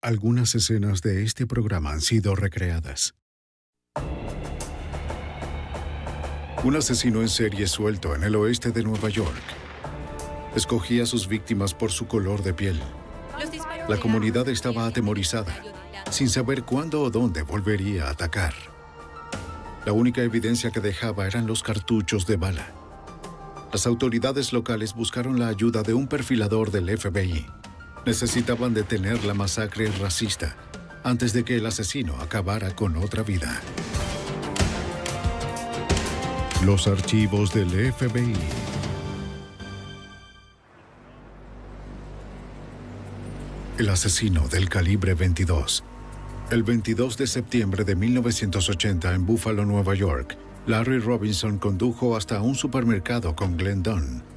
Algunas escenas de este programa han sido recreadas. Un asesino en serie suelto en el oeste de Nueva York escogía a sus víctimas por su color de piel. La comunidad estaba atemorizada, sin saber cuándo o dónde volvería a atacar. La única evidencia que dejaba eran los cartuchos de bala. Las autoridades locales buscaron la ayuda de un perfilador del FBI. Necesitaban detener la masacre racista antes de que el asesino acabara con otra vida. Los archivos del FBI. El asesino del calibre 22. El 22 de septiembre de 1980 en Buffalo, Nueva York, Larry Robinson condujo hasta un supermercado con Glenn Dunn.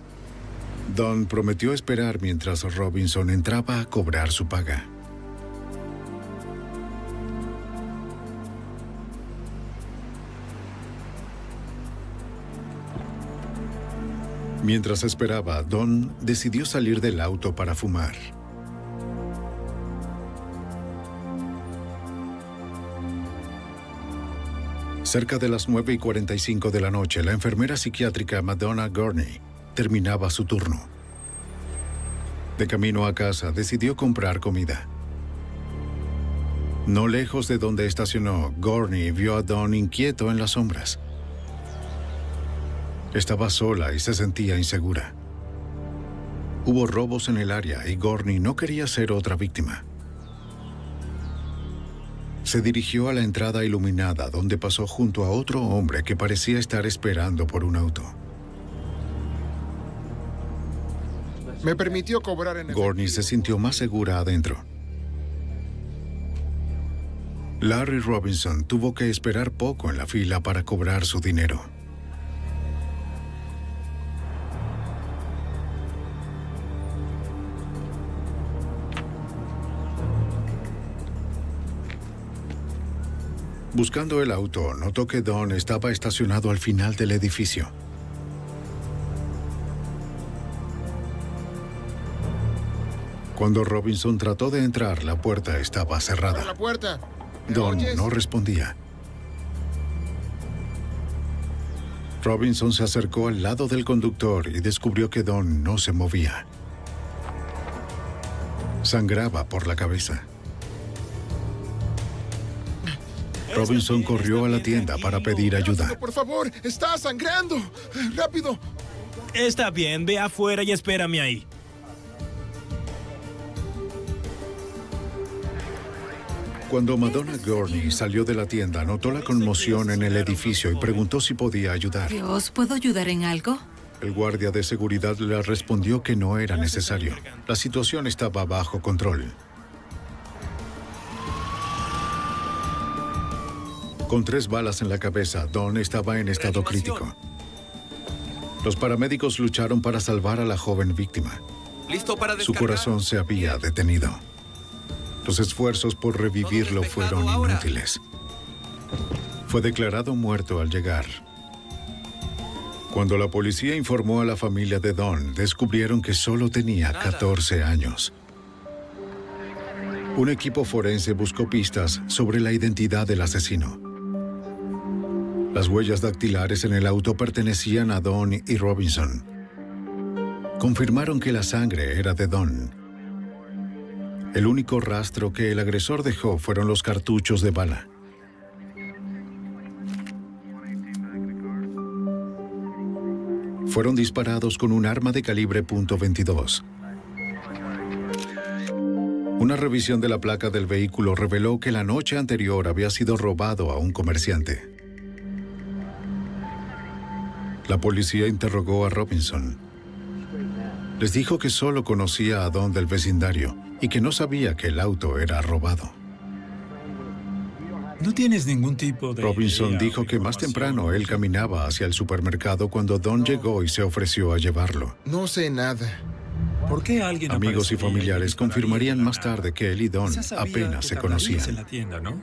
Dunn prometió esperar mientras Robinson entraba a cobrar su paga. Mientras esperaba, Dunn decidió salir del auto para fumar. Cerca de las 9:45 de la noche, la enfermera psiquiátrica Madonna Gurney terminaba su turno. De camino a casa, decidió comprar comida. No lejos de donde estacionó, Gurney vio a Dunn inquieto en las sombras. Estaba sola y se sentía insegura. Hubo robos en el área y Gurney no quería ser otra víctima. Se dirigió a la entrada iluminada, donde pasó junto a otro hombre que parecía estar esperando por un auto. Me permitió cobrar en Gurney se sintió más segura adentro. Larry Robinson tuvo que esperar poco en la fila para cobrar su dinero. Buscando el auto, notó que Dunn estaba estacionado al final del edificio. Cuando Robinson trató de entrar, la puerta estaba cerrada. la puerta. Dunn no respondía. Robinson se acercó al lado del conductor y descubrió que Dunn no se movía. Sangraba por la cabeza. Robinson corrió a la tienda para pedir ayuda. Por favor, está sangrando. Rápido. Está bien, ve afuera y espérame ahí. Cuando Madonna Gurney salió de la tienda, notó la conmoción en el edificio y preguntó si podía ayudar. Dios, ¿puedo ayudar en algo? El guardia de seguridad le respondió que no era necesario. La situación estaba bajo control. Con 3 balas en la cabeza, Dunn estaba en estado crítico. Los paramédicos lucharon para salvar a la joven víctima. Su corazón se había detenido. Los esfuerzos por revivirlo fueron inútiles. Fue declarado muerto al llegar. Cuando la policía informó a la familia de Dunn, descubrieron que solo tenía 14 años. Un equipo forense buscó pistas sobre la identidad del asesino. Las huellas dactilares en el auto pertenecían a Dunn y Robinson. Confirmaron que la sangre era de Dunn. El único rastro que el agresor dejó fueron los cartuchos de bala. Fueron disparados con un arma de calibre .22. Una revisión de la placa del vehículo reveló que la noche anterior había sido robado a un comerciante. La policía interrogó a Robinson. Les dijo que solo conocía a Dunn del vecindario y que no sabía que el auto era robado. No tienes ningún tipo de... Robinson dijo que más temprano él caminaba hacia el supermercado cuando Dunn llegó y se ofreció a llevarlo. No sé nada. ¿Por qué alguien Amigos y aparecería familiares y dispararía confirmarían de la más nada? tarde que él y Dunn Quizás sabía apenas que se tardarías conocían. en la tienda, ¿no?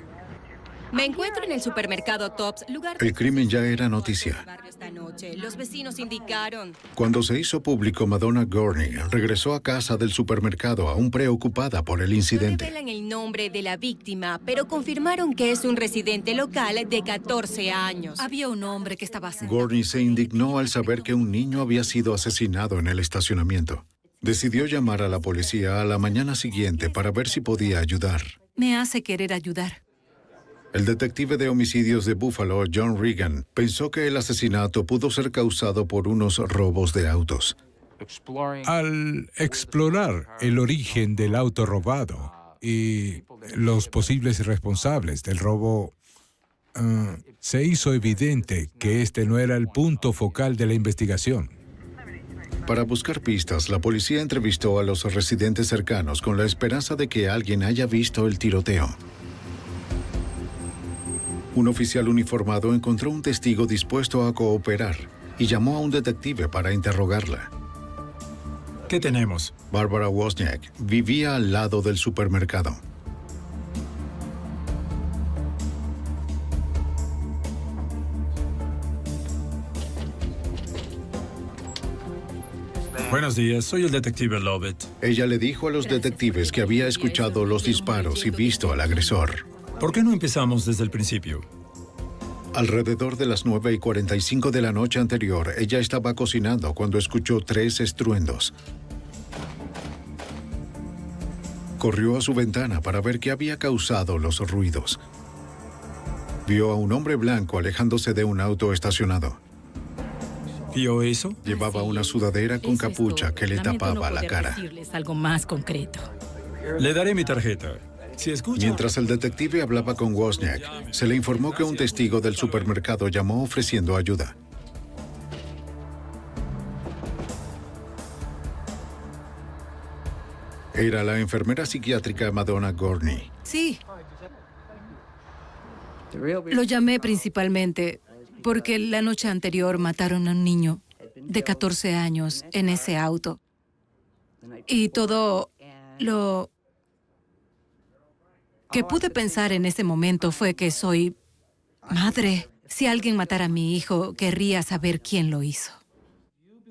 Me encuentro en el supermercado Tops, lugar... El crimen ya era noticia. Esta noche. Los vecinos indicaron... Cuando se hizo público, Madonna Gurney regresó a casa del supermercado aún preocupada por el No incidente. revelan el nombre de la víctima, pero confirmaron que es un residente local de 14 años. Había un hombre que estaba sentado. Gurney se indignó al saber que un niño había sido asesinado en el estacionamiento. Decidió llamar a la policía a la mañana siguiente para ver si podía ayudar. Me hace querer ayudar. El detective de homicidios de Buffalo, John Regan, pensó que el asesinato pudo ser causado por unos robos de autos. Al explorar el origen del auto robado y los posibles responsables del robo, se hizo evidente que este no era el punto focal de la investigación. Para buscar pistas, la policía entrevistó a los residentes cercanos con la esperanza de que alguien haya visto el tiroteo. Un oficial uniformado encontró un testigo dispuesto a cooperar y llamó a un detective para interrogarla. ¿Qué tenemos? Barbara Wozniak vivía al lado del supermercado. Buenos días, soy el detective Lovett. Ella le dijo a los detectives que había escuchado los disparos y visto al agresor. ¿Por qué no empezamos desde el principio? Alrededor de las 9:45 de la noche anterior, ella estaba cocinando cuando escuchó 3 estruendos. Corrió a su ventana para ver qué había causado los ruidos. Vio a un hombre blanco alejándose de un auto estacionado. ¿Vio eso? Llevaba una sudadera con capucha que le tapaba la cara. Algo más concreto. Le daré mi tarjeta. Si escucha... Mientras el detective hablaba con Wozniak, se le informó que un testigo del supermercado llamó ofreciendo ayuda. Era la enfermera psiquiátrica Madonna Gurney. Sí. Lo llamé principalmente porque la noche anterior mataron a un niño de 14 años en ese auto. Y todo lo que pude pensar en ese momento fue que soy madre. Si alguien matara a mi hijo, querría saber quién lo hizo.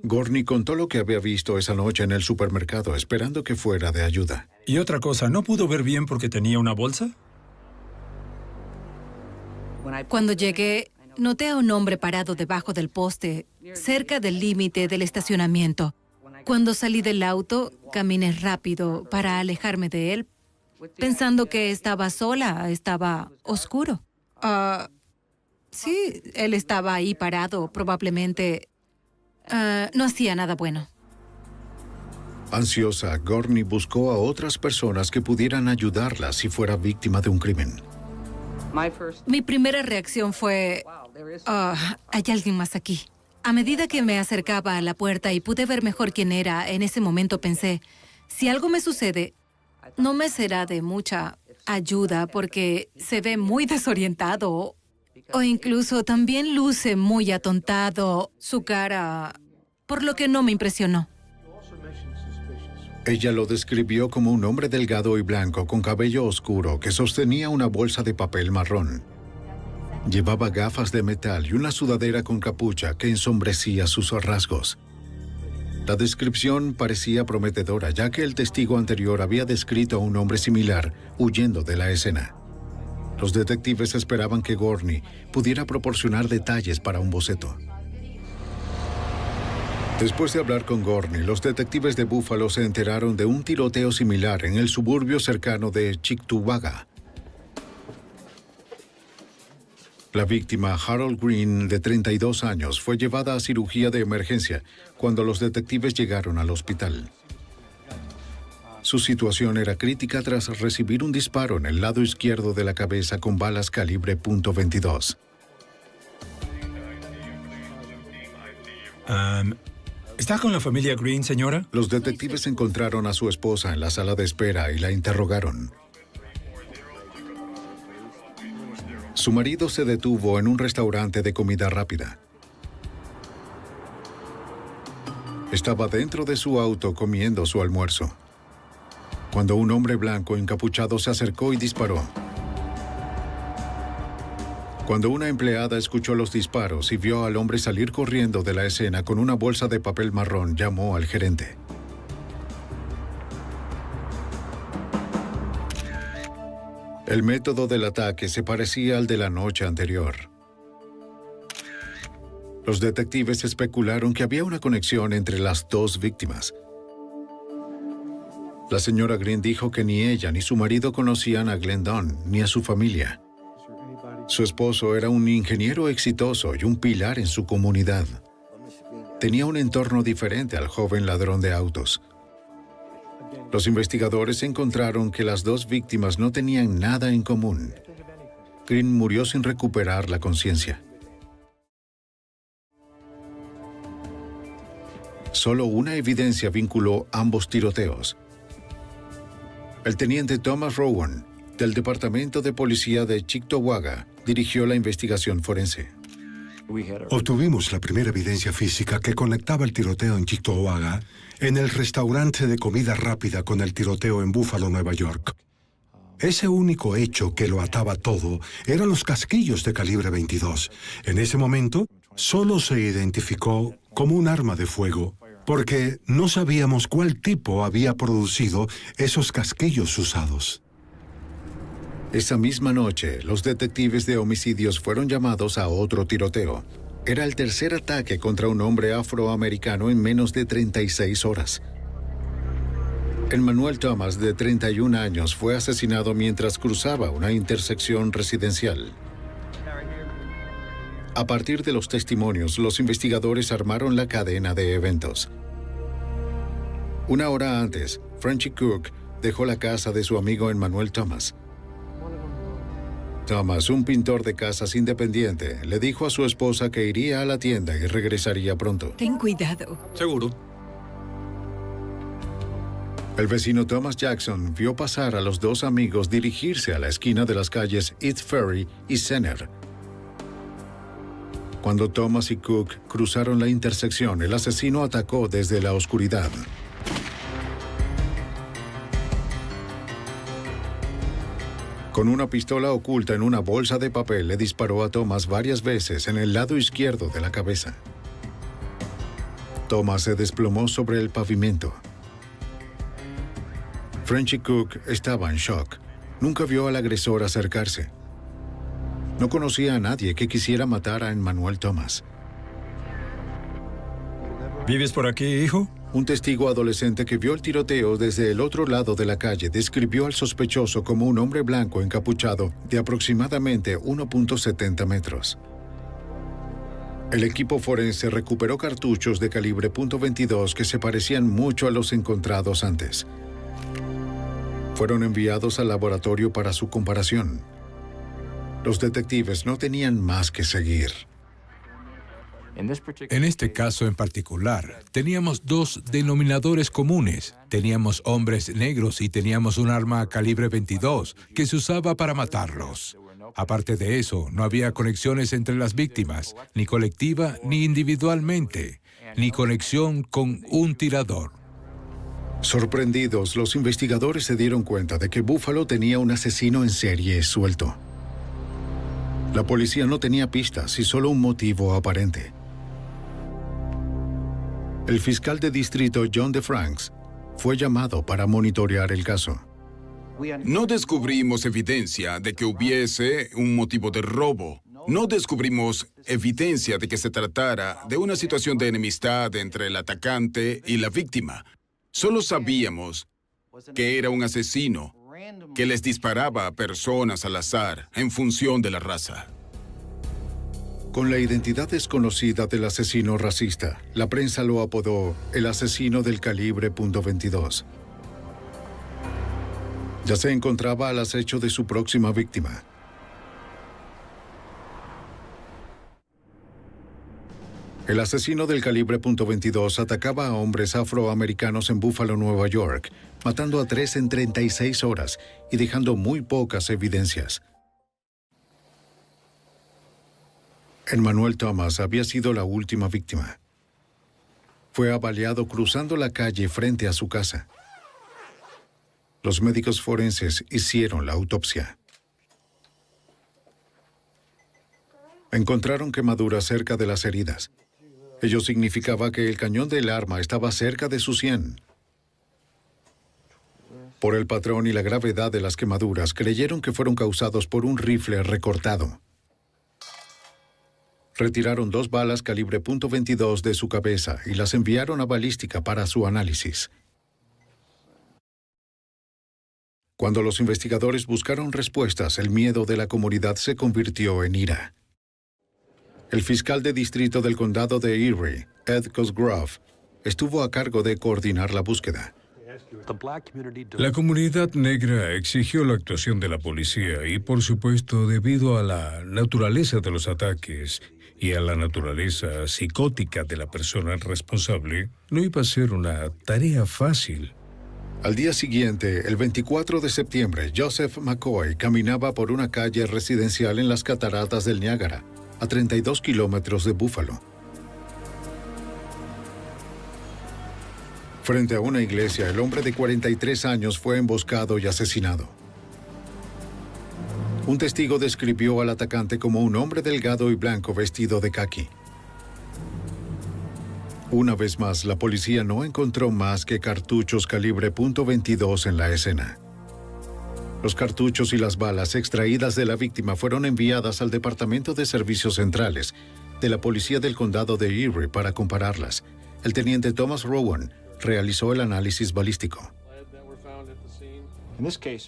Gurney contó lo que había visto esa noche en el supermercado, esperando que fuera de ayuda. Y otra cosa, ¿no pudo ver bien porque tenía una bolsa? Cuando llegué, noté a un hombre parado debajo del poste, cerca del límite del estacionamiento. Cuando salí del auto, caminé rápido para alejarme de él, pensando que estaba sola, estaba oscuro. Sí, él estaba ahí parado, probablemente no hacía nada bueno. Ansiosa, Gurney buscó a otras personas que pudieran ayudarla si fuera víctima de un crimen. Mi primera reacción fue, hay alguien más aquí. A medida que me acercaba a la puerta y pude ver mejor quién era, en ese momento pensé, si algo me sucede, no me será de mucha ayuda porque se ve muy desorientado o incluso también luce muy atontado su cara, por lo que no me impresionó. Ella lo describió como un hombre delgado y blanco con cabello oscuro que sostenía una bolsa de papel marrón. Llevaba gafas de metal y una sudadera con capucha que ensombrecía sus rasgos. La descripción parecía prometedora, ya que el testigo anterior había descrito a un hombre similar huyendo de la escena. Los detectives esperaban que Gurney pudiera proporcionar detalles para un boceto. Después de hablar con Gurney, los detectives de Buffalo se enteraron de un tiroteo similar en el suburbio cercano de Cheektowaga. La víctima, Harold Green, de 32 años, fue llevada a cirugía de emergencia cuando los detectives llegaron al hospital. Su situación era crítica tras recibir un disparo en el lado izquierdo de la cabeza con balas calibre .22. ¿Está con la familia Green, señora? Los detectives encontraron a su esposa en la sala de espera y la interrogaron. Su marido se detuvo en un restaurante de comida rápida. Estaba dentro de su auto comiendo su almuerzo, cuando un hombre blanco encapuchado se acercó y disparó. Cuando una empleada escuchó los disparos y vio al hombre salir corriendo de la escena con una bolsa de papel marrón, llamó al gerente. El método del ataque se parecía al de la noche anterior. Los detectives especularon que había una conexión entre las dos víctimas. La señora Green dijo que ni ella ni su marido conocían a Glenn Dunn ni a su familia. Su esposo era un ingeniero exitoso y un pilar en su comunidad. Tenía un entorno diferente al joven ladrón de autos. Los investigadores encontraron que las dos víctimas no tenían nada en común. Green murió sin recuperar la conciencia. Solo una evidencia vinculó ambos tiroteos. El teniente Thomas Rowan, del Departamento de Policía de Cheektowaga, dirigió la investigación forense. Obtuvimos la primera evidencia física que conectaba el tiroteo en Cheektowaga en el restaurante de comida rápida con el tiroteo en Buffalo, Nueva York. Ese único hecho que lo ataba todo eran los casquillos de calibre 22. En ese momento, solo se identificó como un arma de fuego, porque no sabíamos cuál tipo había producido esos casquillos usados. Esa misma noche, los detectives de homicidios fueron llamados a otro tiroteo. Era el tercer ataque contra un hombre afroamericano en menos de 36 horas. Emmanuel Thomas, de 31 años, fue asesinado mientras cruzaba una intersección residencial. A partir de los testimonios, los investigadores armaron la cadena de eventos. Una hora antes, Frenchy Cook dejó la casa de su amigo Emmanuel Thomas. Thomas, un pintor de casas independiente, le dijo a su esposa que iría a la tienda y regresaría pronto. Ten cuidado. Seguro. El vecino Thomas Jackson vio pasar a los dos amigos dirigirse a la esquina de las calles East Ferry y Center. Cuando Thomas y Cook cruzaron la intersección, el asesino atacó desde la oscuridad. Con una pistola oculta en una bolsa de papel, le disparó a Thomas varias veces en el lado izquierdo de la cabeza. Thomas se desplomó sobre el pavimento. Frenchy Cook estaba en shock. Nunca vio al agresor acercarse. No conocía a nadie que quisiera matar a Emmanuel Thomas. ¿Vives por aquí, hijo? Un testigo adolescente que vio el tiroteo desde el otro lado de la calle describió al sospechoso como un hombre blanco encapuchado de aproximadamente 1.70 metros. El equipo forense recuperó cartuchos de calibre .22 que se parecían mucho a los encontrados antes. Fueron enviados al laboratorio para su comparación. Los detectives no tenían más que seguir. En este caso en particular, teníamos dos denominadores comunes. Teníamos hombres negros y teníamos un arma calibre 22 que se usaba para matarlos. Aparte de eso, no había conexiones entre las víctimas, ni colectiva ni individualmente, ni conexión con un tirador. Sorprendidos, los investigadores se dieron cuenta de que Buffalo tenía un asesino en serie suelto. La policía no tenía pistas y solo un motivo aparente. El fiscal de distrito John DeFranks fue llamado para monitorear el caso. No descubrimos evidencia de que hubiese un motivo de robo. No descubrimos evidencia de que se tratara de una situación de enemistad entre el atacante y la víctima. Solo sabíamos que era un asesino que les disparaba a personas al azar en función de la raza. Con la identidad desconocida del asesino racista, la prensa lo apodó el asesino del calibre .22. Ya se encontraba al acecho de su próxima víctima. El asesino del calibre .22 atacaba a hombres afroamericanos en Buffalo, Nueva York, matando a 3 en 36 horas y dejando muy pocas evidencias. Emmanuel Thomas había sido la última víctima. Fue abaleado cruzando la calle frente a su casa. Los médicos forenses hicieron la autopsia. Encontraron quemaduras cerca de las heridas. Ello significaba que el cañón del arma estaba cerca de su sien. Por el patrón y la gravedad de las quemaduras, creyeron que fueron causados por un rifle recortado. Retiraron 2 balas calibre .22 de su cabeza y las enviaron a balística para su análisis. Cuando los investigadores buscaron respuestas, el miedo de la comunidad se convirtió en ira. El fiscal de distrito del condado de Erie, Ed Cosgrove, estuvo a cargo de coordinar la búsqueda. La comunidad negra exigió la actuación de la policía y, por supuesto, debido a la naturaleza de los ataques y a la naturaleza psicótica de la persona responsable, no iba a ser una tarea fácil. Al día siguiente, el 24 de septiembre, Joseph McCoy caminaba por una calle residencial en las cataratas del Niágara, a 32 kilómetros de Buffalo. Frente a una iglesia, el hombre de 43 años fue emboscado y asesinado. Un testigo describió al atacante como un hombre delgado y blanco vestido de caqui. Una vez más, la policía no encontró más que cartuchos calibre .22 en la escena. Los cartuchos y las balas extraídas de la víctima fueron enviadas al Departamento de Servicios Centrales de la Policía del Condado de Erie para compararlas. El teniente Thomas Rowan realizó el análisis balístico.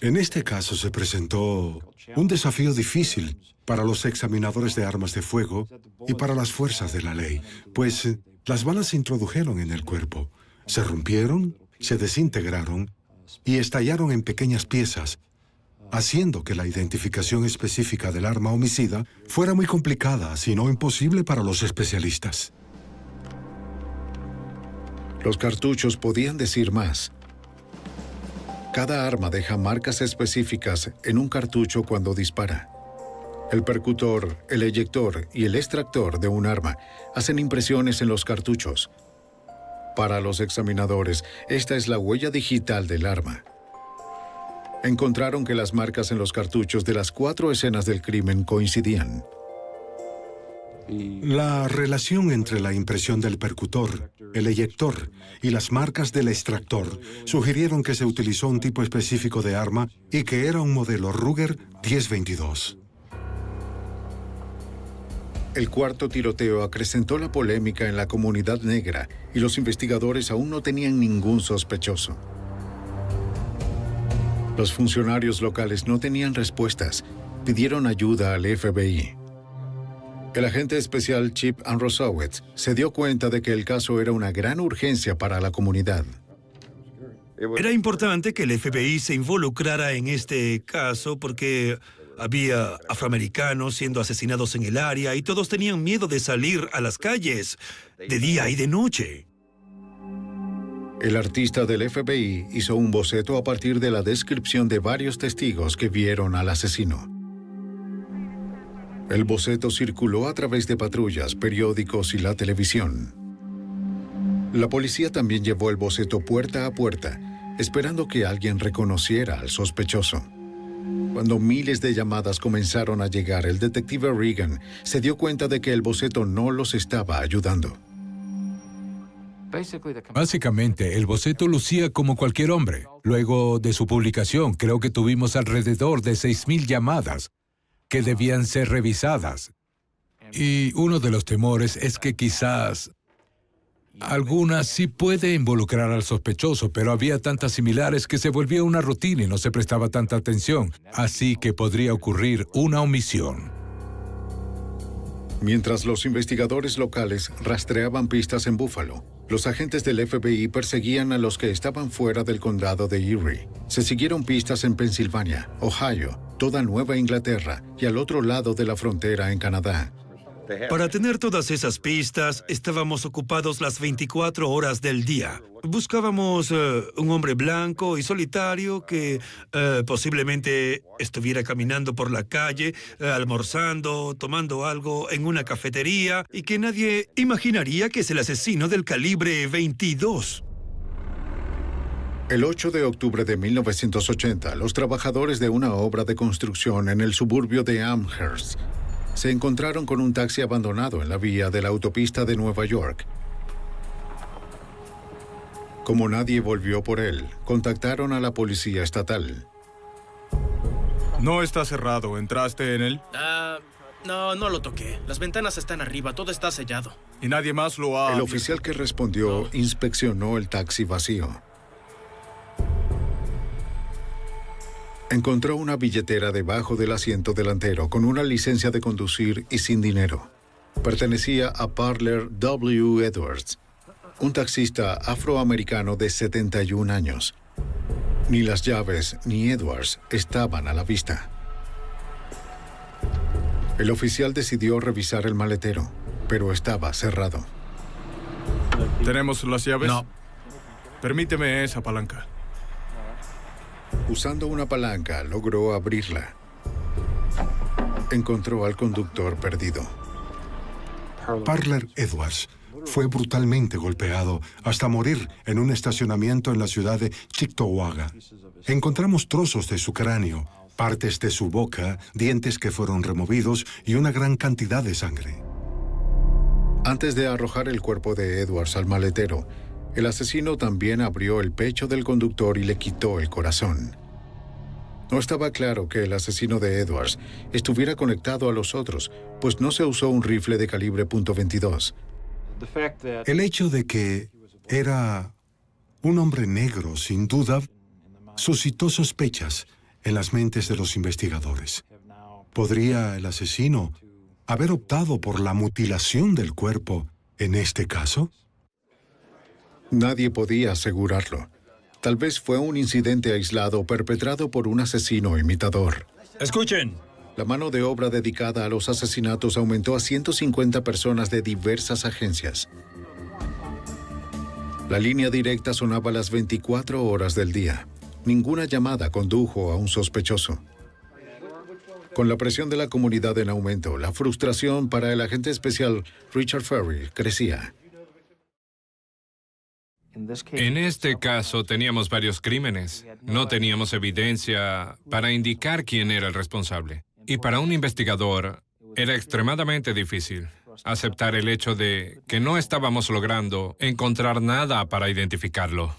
En este caso se presentó un desafío difícil para los examinadores de armas de fuego y para las fuerzas de la ley, pues las balas se introdujeron en el cuerpo, se rompieron, se desintegraron y estallaron en pequeñas piezas, haciendo que la identificación específica del arma homicida fuera muy complicada, si no imposible para los especialistas. Los cartuchos podían decir más. Cada arma deja marcas específicas en un cartucho cuando dispara. El percutor, el eyector y el extractor de un arma hacen impresiones en los cartuchos. Para los examinadores, esta es la huella digital del arma. Encontraron que las marcas en los cartuchos de las 4 escenas del crimen coincidían. La relación entre la impresión del percutor, el eyector y las marcas del extractor sugirieron que se utilizó un tipo específico de arma y que era un modelo Ruger 1022. El cuarto tiroteo acrecentó la polémica en la comunidad negra y los investigadores aún no tenían ningún sospechoso. Los funcionarios locales no tenían respuestas. Pidieron ayuda al FBI. El agente especial Chip Rosowitz se dio cuenta de que el caso era una gran urgencia para la comunidad. Era importante que el FBI se involucrara en este caso porque había afroamericanos siendo asesinados en el área y todos tenían miedo de salir a las calles de día y de noche. El artista del FBI hizo un boceto a partir de la descripción de varios testigos que vieron al asesino. El boceto circuló a través de patrullas, periódicos y la televisión. La policía también llevó el boceto puerta a puerta, esperando que alguien reconociera al sospechoso. Cuando miles de llamadas comenzaron a llegar, el detective Regan se dio cuenta de que el boceto no los estaba ayudando. Básicamente, el boceto lucía como cualquier hombre. Luego de su publicación, creo que tuvimos alrededor de 6,000 llamadas que debían ser revisadas. Y uno de los temores es que quizás alguna sí puede involucrar al sospechoso, pero había tantas similares que se volvía una rutina y no se prestaba tanta atención. Así que podría ocurrir una omisión. Mientras los investigadores locales rastreaban pistas en Buffalo, los agentes del FBI perseguían a los que estaban fuera del condado de Erie. Se siguieron pistas en Pensilvania, Ohio, toda Nueva Inglaterra y al otro lado de la frontera en Canadá. Para tener todas esas pistas, estábamos ocupados las 24 horas del día. Buscábamos un hombre blanco y solitario que posiblemente estuviera caminando por la calle, almorzando, tomando algo en una cafetería y que nadie imaginaría que es el asesino del calibre 22. El 8 de octubre de 1980, los trabajadores de una obra de construcción en el suburbio de Amherst se encontraron con un taxi abandonado en la vía de la autopista de Nueva York. Como nadie volvió por él, contactaron a la policía estatal. No está cerrado. ¿Entraste en él? No lo toqué. Las ventanas están arriba, todo está sellado. ¿Y nadie más lo ha...? El oficial que respondió inspeccionó el taxi vacío. Encontró una billetera debajo del asiento delantero con una licencia de conducir y sin dinero. Pertenecía a Parler W. Edwards, un taxista afroamericano de 71 años. Ni las llaves ni Edwards estaban a la vista. El oficial decidió revisar el maletero, pero estaba cerrado. ¿Tenemos las llaves? No. Permíteme esa palanca. Usando una palanca, logró abrirla. Encontró al conductor perdido. Parler Edwards fue brutalmente golpeado hasta morir en un estacionamiento en la ciudad de Cheektowaga. Encontramos trozos de su cráneo, partes de su boca, dientes que fueron removidos y una gran cantidad de sangre. Antes de arrojar el cuerpo de Edwards al maletero, el asesino también abrió el pecho del conductor y le quitó el corazón. No estaba claro que el asesino de Edwards estuviera conectado a los otros, pues no se usó un rifle de calibre .22. El hecho de que era un hombre negro, sin duda, suscitó sospechas en las mentes de los investigadores. ¿Podría el asesino haber optado por la mutilación del cuerpo en este caso? Nadie podía asegurarlo. Tal vez fue un incidente aislado perpetrado por un asesino imitador. Escuchen. La mano de obra dedicada a los asesinatos aumentó a 150 personas de diversas agencias. La línea directa sonaba las 24 horas del día. Ninguna llamada condujo a un sospechoso. Con la presión de la comunidad en aumento, la frustración para el agente especial Richard Ferry crecía. En este caso teníamos varios crímenes. No teníamos evidencia para indicar quién era el responsable. Y para un investigador era extremadamente difícil aceptar el hecho de que no estábamos logrando encontrar nada para identificarlo.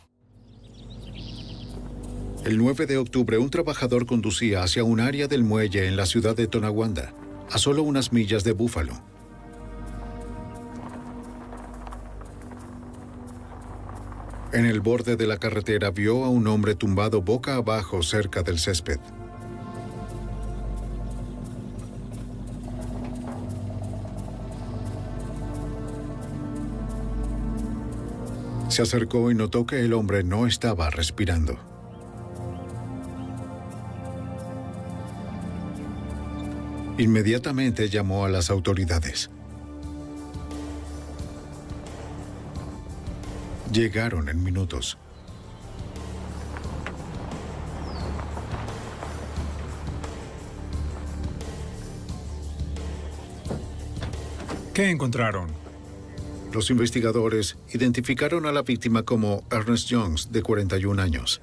El 9 de octubre, un trabajador conducía hacia un área del muelle en la ciudad de Tonawanda, a solo unas millas de Buffalo. En el borde de la carretera vio a un hombre tumbado boca abajo cerca del césped. Se acercó y notó que el hombre no estaba respirando. Inmediatamente llamó a las autoridades. Llegaron en minutos. ¿Qué encontraron? Los investigadores identificaron a la víctima como Ernest Jones, de 41 años.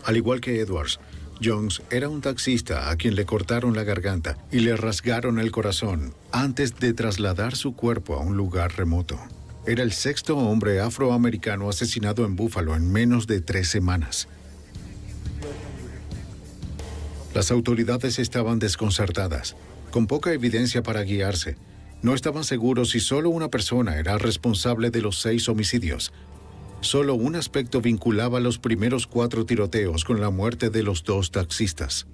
Al igual que Edwards, Jones era un taxista a quien le cortaron la garganta y le rasgaron el corazón antes de trasladar su cuerpo a un lugar remoto. Era el sexto hombre afroamericano asesinado en Buffalo en menos de 3 semanas. Las autoridades estaban desconcertadas, con poca evidencia para guiarse. No estaban seguros si solo una persona era responsable de los 6 homicidios. Solo un aspecto vinculaba los primeros 4 tiroteos con la muerte de los 2 taxistas.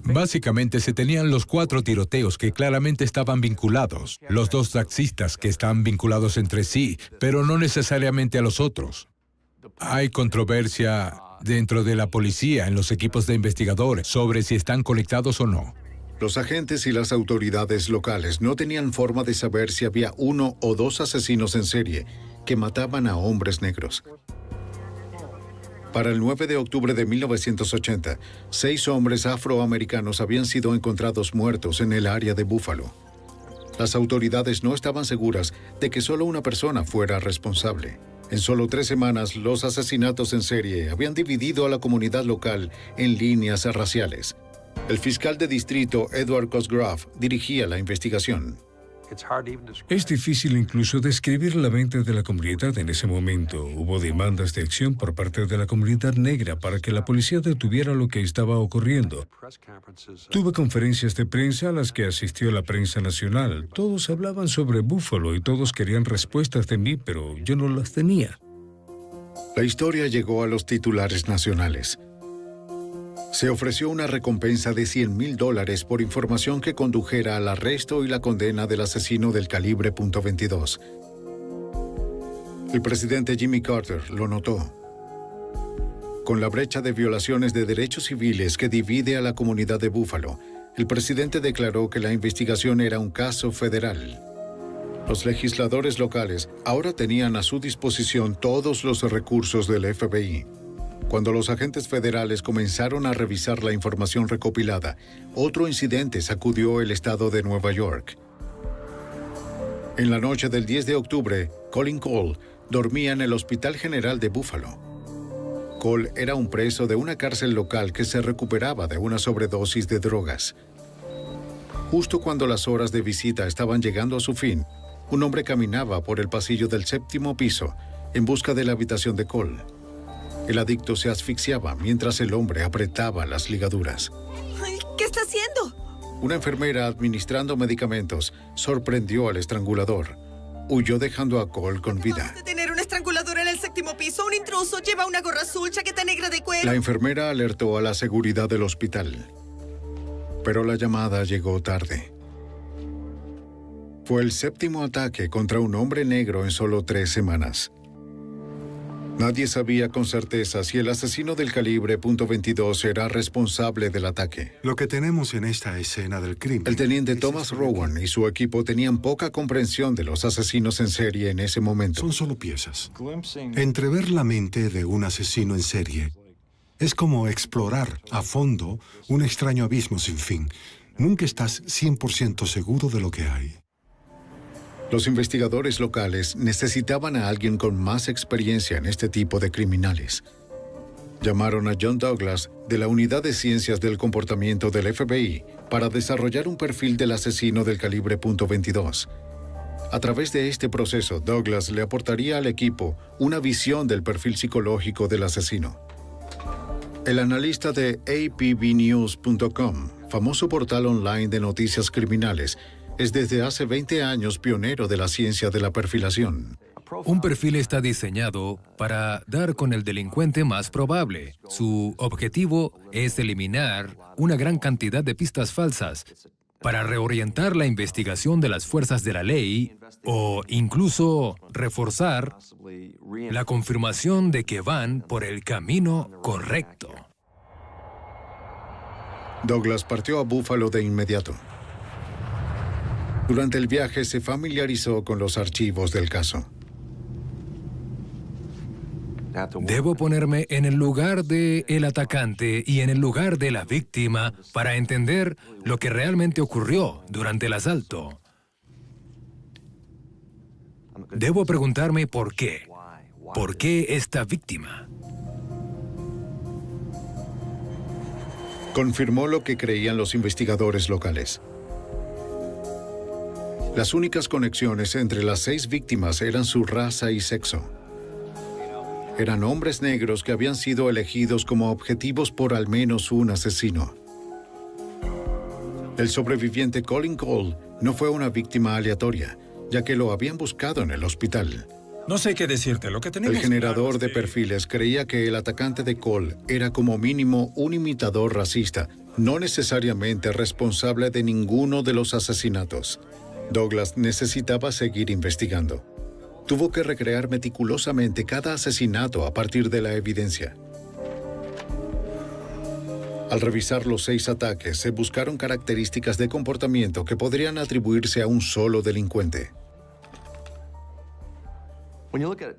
Básicamente se tenían los 4 tiroteos que claramente estaban vinculados, los 2 taxistas que están vinculados entre sí, pero no necesariamente a los otros. Hay controversia dentro de la policía, en los equipos de investigadores, sobre si están conectados o no. Los agentes y las autoridades locales no tenían forma de saber si había 1 o 2 asesinos en serie que mataban a hombres negros. Para el 9 de octubre de 1980, 6 hombres afroamericanos habían sido encontrados muertos en el área de Buffalo. Las autoridades no estaban seguras de que solo una persona fuera responsable. En solo 3 semanas, los asesinatos en serie habían dividido a la comunidad local en líneas raciales. El fiscal de distrito Edward Cosgrove dirigía la investigación. Es difícil incluso describir la mente de la comunidad en ese momento. Hubo demandas de acción por parte de la comunidad negra para que la policía detuviera lo que estaba ocurriendo. Tuve conferencias de prensa a las que asistió la prensa nacional. Todos hablaban sobre Buffalo y todos querían respuestas de mí, pero yo no las tenía. La historia llegó a los titulares nacionales. Se ofreció una recompensa de $100,000 por información que condujera al arresto y la condena del asesino del calibre .22. El presidente Jimmy Carter lo notó. Con la brecha de violaciones de derechos civiles que divide a la comunidad de Buffalo, el presidente declaró que la investigación era un caso federal. Los legisladores locales ahora tenían a su disposición todos los recursos del FBI. Cuando los agentes federales comenzaron a revisar la información recopilada, otro incidente sacudió el estado de Nueva York. En la noche del 10 de octubre, Colin Cole dormía en el Hospital General de Buffalo. Cole era un preso de una cárcel local que se recuperaba de una sobredosis de drogas. Justo cuando las horas de visita estaban llegando a su fin, un hombre caminaba por el pasillo del 7º piso en busca de la habitación de Cole. El adicto se asfixiaba mientras el hombre apretaba las ligaduras. ¿Qué está haciendo? Una enfermera administrando medicamentos sorprendió al estrangulador. Huyó dejando a Cole con vida. Vamos a tener un estrangulador en el 7º piso. Un intruso lleva una gorra azul, chaqueta negra de cuero. La enfermera alertó a la seguridad del hospital. Pero la llamada llegó tarde. Fue el 7º ataque contra un hombre negro en solo 3 semanas. Nadie sabía con certeza si el asesino del calibre .22 era responsable del ataque. Lo que tenemos en esta escena del crimen... El teniente Thomas Rowan y su equipo tenían poca comprensión de los asesinos en serie en ese momento. Son solo piezas. Entrever la mente de un asesino en serie es como explorar a fondo un extraño abismo sin fin. Nunca estás 100% seguro de lo que hay. Los investigadores locales necesitaban a alguien con más experiencia en este tipo de criminales. Llamaron a John Douglas de la Unidad de Ciencias del Comportamiento del FBI para desarrollar un perfil del asesino del calibre .22. A través de este proceso, Douglas le aportaría al equipo una visión del perfil psicológico del asesino. El analista de apbnews.com, famoso portal online de noticias criminales, es desde hace 20 años pionero de la ciencia de la perfilación. Un perfil está diseñado para dar con el delincuente más probable. Su objetivo es eliminar una gran cantidad de pistas falsas para reorientar la investigación de las fuerzas de la ley o incluso reforzar la confirmación de que van por el camino correcto. Douglas partió a Buffalo de inmediato. Durante el viaje se familiarizó con los archivos del caso. Debo ponerme en el lugar del atacante y en el lugar de la víctima para entender lo que realmente ocurrió durante el asalto. Debo preguntarme por qué. ¿Por qué esta víctima? Confirmó lo que creían los investigadores locales. Las únicas conexiones entre las 6 víctimas eran su raza y sexo. Eran hombres negros que habían sido elegidos como objetivos por al menos un asesino. El sobreviviente Colin Cole no fue una víctima aleatoria, ya que lo habían buscado en el hospital. No sé qué decirte, lo que tenemos... El generador de perfiles creía que el atacante de Cole era como mínimo un imitador racista, no necesariamente responsable de ninguno de los asesinatos. Douglas necesitaba seguir investigando. Tuvo que recrear meticulosamente cada asesinato a partir de la evidencia. Al revisar los 6 ataques, se buscaron características de comportamiento que podrían atribuirse a un solo delincuente.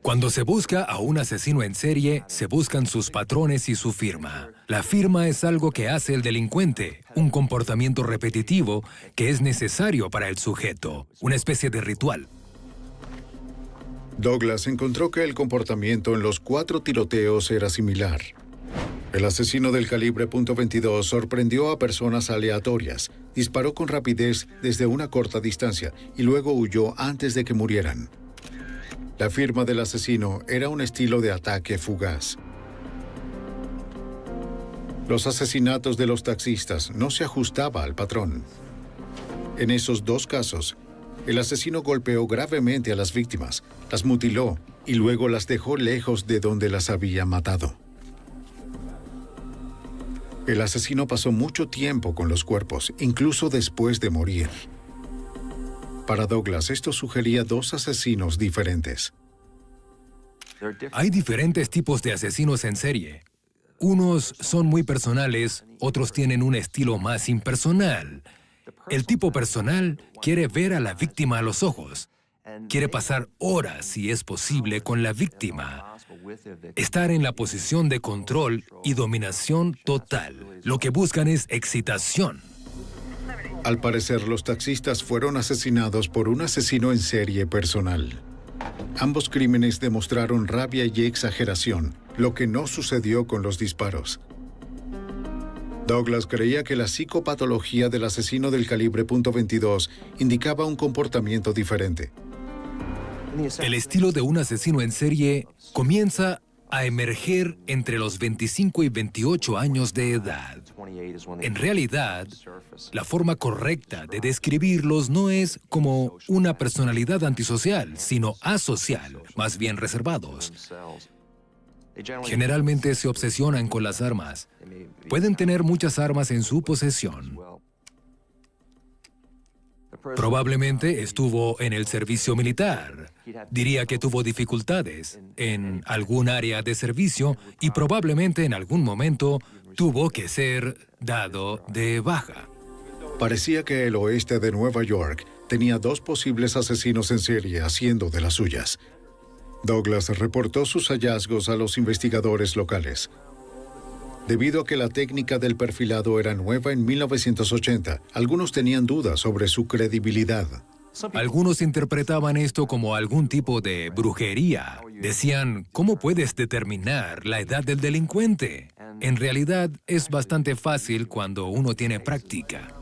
Cuando se busca a un asesino en serie, se buscan sus patrones y su firma. La firma es algo que hace el delincuente, un comportamiento repetitivo que es necesario para el sujeto, una especie de ritual. Douglas encontró que el comportamiento en los 4 tiroteos era similar. El asesino del calibre .22 sorprendió a personas aleatorias, disparó con rapidez desde una corta distancia y luego huyó antes de que murieran. La firma del asesino era un estilo de ataque fugaz. Los asesinatos de los taxistas no se ajustaba al patrón. En esos dos casos, el asesino golpeó gravemente a las víctimas, las mutiló y luego las dejó lejos de donde las había matado. El asesino pasó mucho tiempo con los cuerpos, incluso después de morir. Para Douglas, esto sugería dos asesinos diferentes. Hay diferentes tipos de asesinos en serie. Unos son muy personales, otros tienen un estilo más impersonal. El tipo personal quiere ver a la víctima a los ojos. Quiere pasar horas, si es posible, con la víctima. Estar en la posición de control y dominación total. Lo que buscan es excitación. Al parecer, los taxistas fueron asesinados por un asesino en serie personal. Ambos crímenes demostraron rabia y exageración, lo que no sucedió con los disparos. Douglas creía que la psicopatología del asesino del calibre .22 indicaba un comportamiento diferente. El estilo de un asesino en serie comienza a emerger entre los 25 y 28 años de edad. En realidad, la forma correcta de describirlos no es como una personalidad antisocial, sino asocial, más bien reservados. Generalmente se obsesionan con las armas. Pueden tener muchas armas en su posesión. Probablemente estuvo en el servicio militar. Diría que tuvo dificultades en algún área de servicio y probablemente en algún momento tuvo que ser dado de baja. Parecía que el oeste de Nueva York tenía dos posibles asesinos en serie haciendo de las suyas. Douglas reportó sus hallazgos a los investigadores locales. Debido a que la técnica del perfilado era nueva en 1980, algunos tenían dudas sobre su credibilidad. Algunos interpretaban esto como algún tipo de brujería. Decían, ¿cómo puedes determinar la edad del delincuente? En realidad, es bastante fácil cuando uno tiene práctica.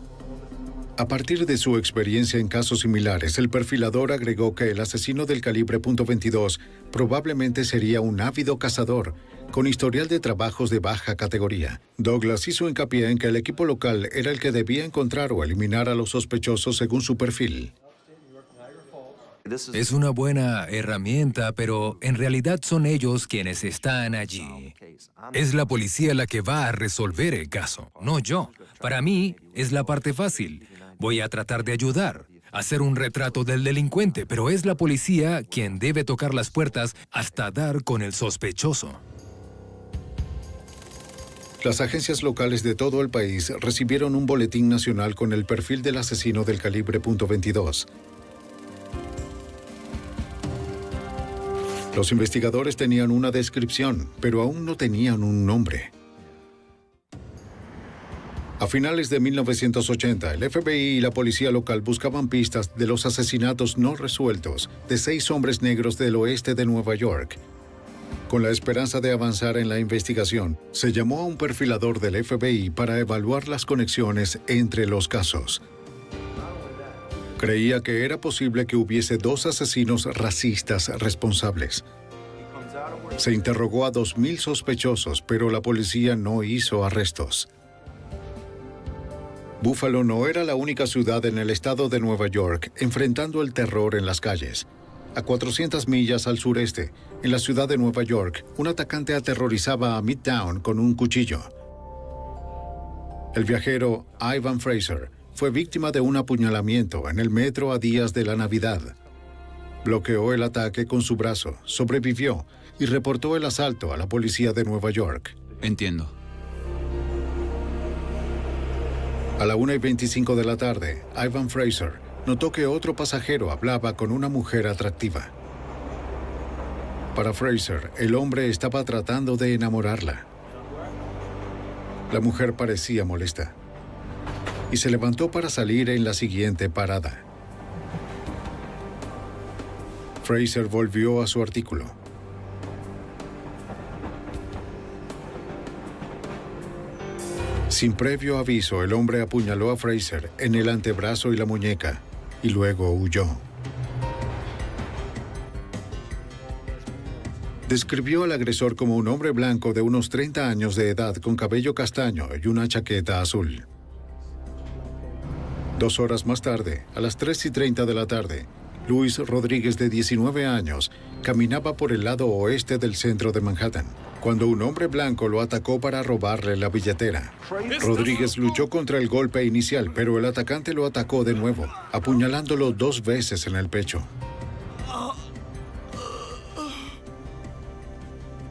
A partir de su experiencia en casos similares, el perfilador agregó que el asesino del calibre .22 probablemente sería un ávido cazador, con historial de trabajos de baja categoría. Douglas hizo hincapié en que el equipo local era el que debía encontrar o eliminar a los sospechosos según su perfil. Es una buena herramienta, pero en realidad son ellos quienes están allí. Es la policía la que va a resolver el caso, no yo. Para mí, es la parte fácil. Voy a tratar de ayudar, hacer un retrato del delincuente, pero es la policía quien debe tocar las puertas hasta dar con el sospechoso. Las agencias locales de todo el país recibieron un boletín nacional con el perfil del asesino del calibre .22. Los investigadores tenían una descripción, pero aún no tenían un nombre. A finales de 1980, el FBI y la policía local buscaban pistas de los asesinatos no resueltos de 6 hombres negros del oeste de Nueva York. Con la esperanza de avanzar en la investigación, se llamó a un perfilador del FBI para evaluar las conexiones entre los casos. Creía que era posible que hubiese 2 asesinos racistas responsables. Se interrogó a 2,000 sospechosos, pero la policía no hizo arrestos. Buffalo no era la única ciudad en el estado de Nueva York enfrentando el terror en las calles. A 400 millas al sureste, en la ciudad de Nueva York, un atacante aterrorizaba a Midtown con un cuchillo. El viajero Ivan Fraser fue víctima de un apuñalamiento en el metro a días de la Navidad. Bloqueó el ataque con su brazo, sobrevivió y reportó el asalto a la policía de Nueva York. Entiendo. A la 1:25 de la tarde, Ivan Fraser notó que otro pasajero hablaba con una mujer atractiva. Para Fraser, el hombre estaba tratando de enamorarla. La mujer parecía molesta y se levantó para salir en la siguiente parada. Fraser volvió a su artículo. Sin previo aviso, el hombre apuñaló a Fraser en el antebrazo y la muñeca, y luego huyó. Describió al agresor como un hombre blanco de unos 30 años de edad con cabello castaño y una chaqueta azul. 2 horas más tarde, a las 3:30 de la tarde, Luis Rodríguez, de 19 años, caminaba por el lado oeste del centro de Manhattan, cuando un hombre blanco lo atacó para robarle la billetera. Rodríguez luchó contra el golpe inicial, pero el atacante lo atacó de nuevo, apuñalándolo 2 veces en el pecho.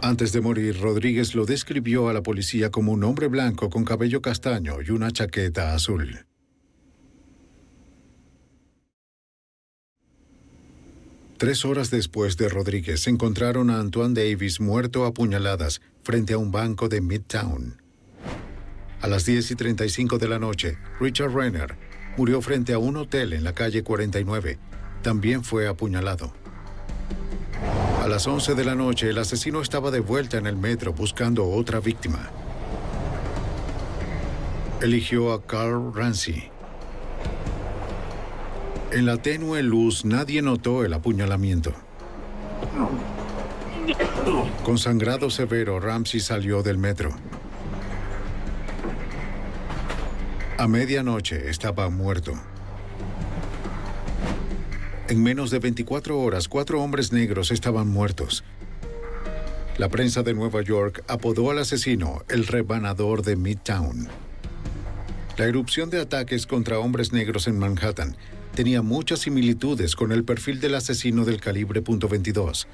Antes de morir, Rodríguez lo describió a la policía como un hombre blanco con cabello castaño y una chaqueta azul. Tres horas después de Rodríguez, encontraron a Antoine Davis muerto a puñaladas frente a un banco de Midtown. A las 10:35 de la noche, Richard Renner murió frente a un hotel en la calle 49. También fue apuñalado. A las 11 de la noche, el asesino estaba de vuelta en el metro buscando otra víctima. Eligió a Carl Ramsey. En la tenue luz, nadie notó el apuñalamiento. Con sangrado severo, Ramsey salió del metro. A medianoche estaba muerto. En menos de 24 horas, 4 hombres negros estaban muertos. La prensa de Nueva York apodó al asesino el rebanador de Midtown. La erupción de ataques contra hombres negros en Manhattan tenía muchas similitudes con el perfil del asesino del calibre .22.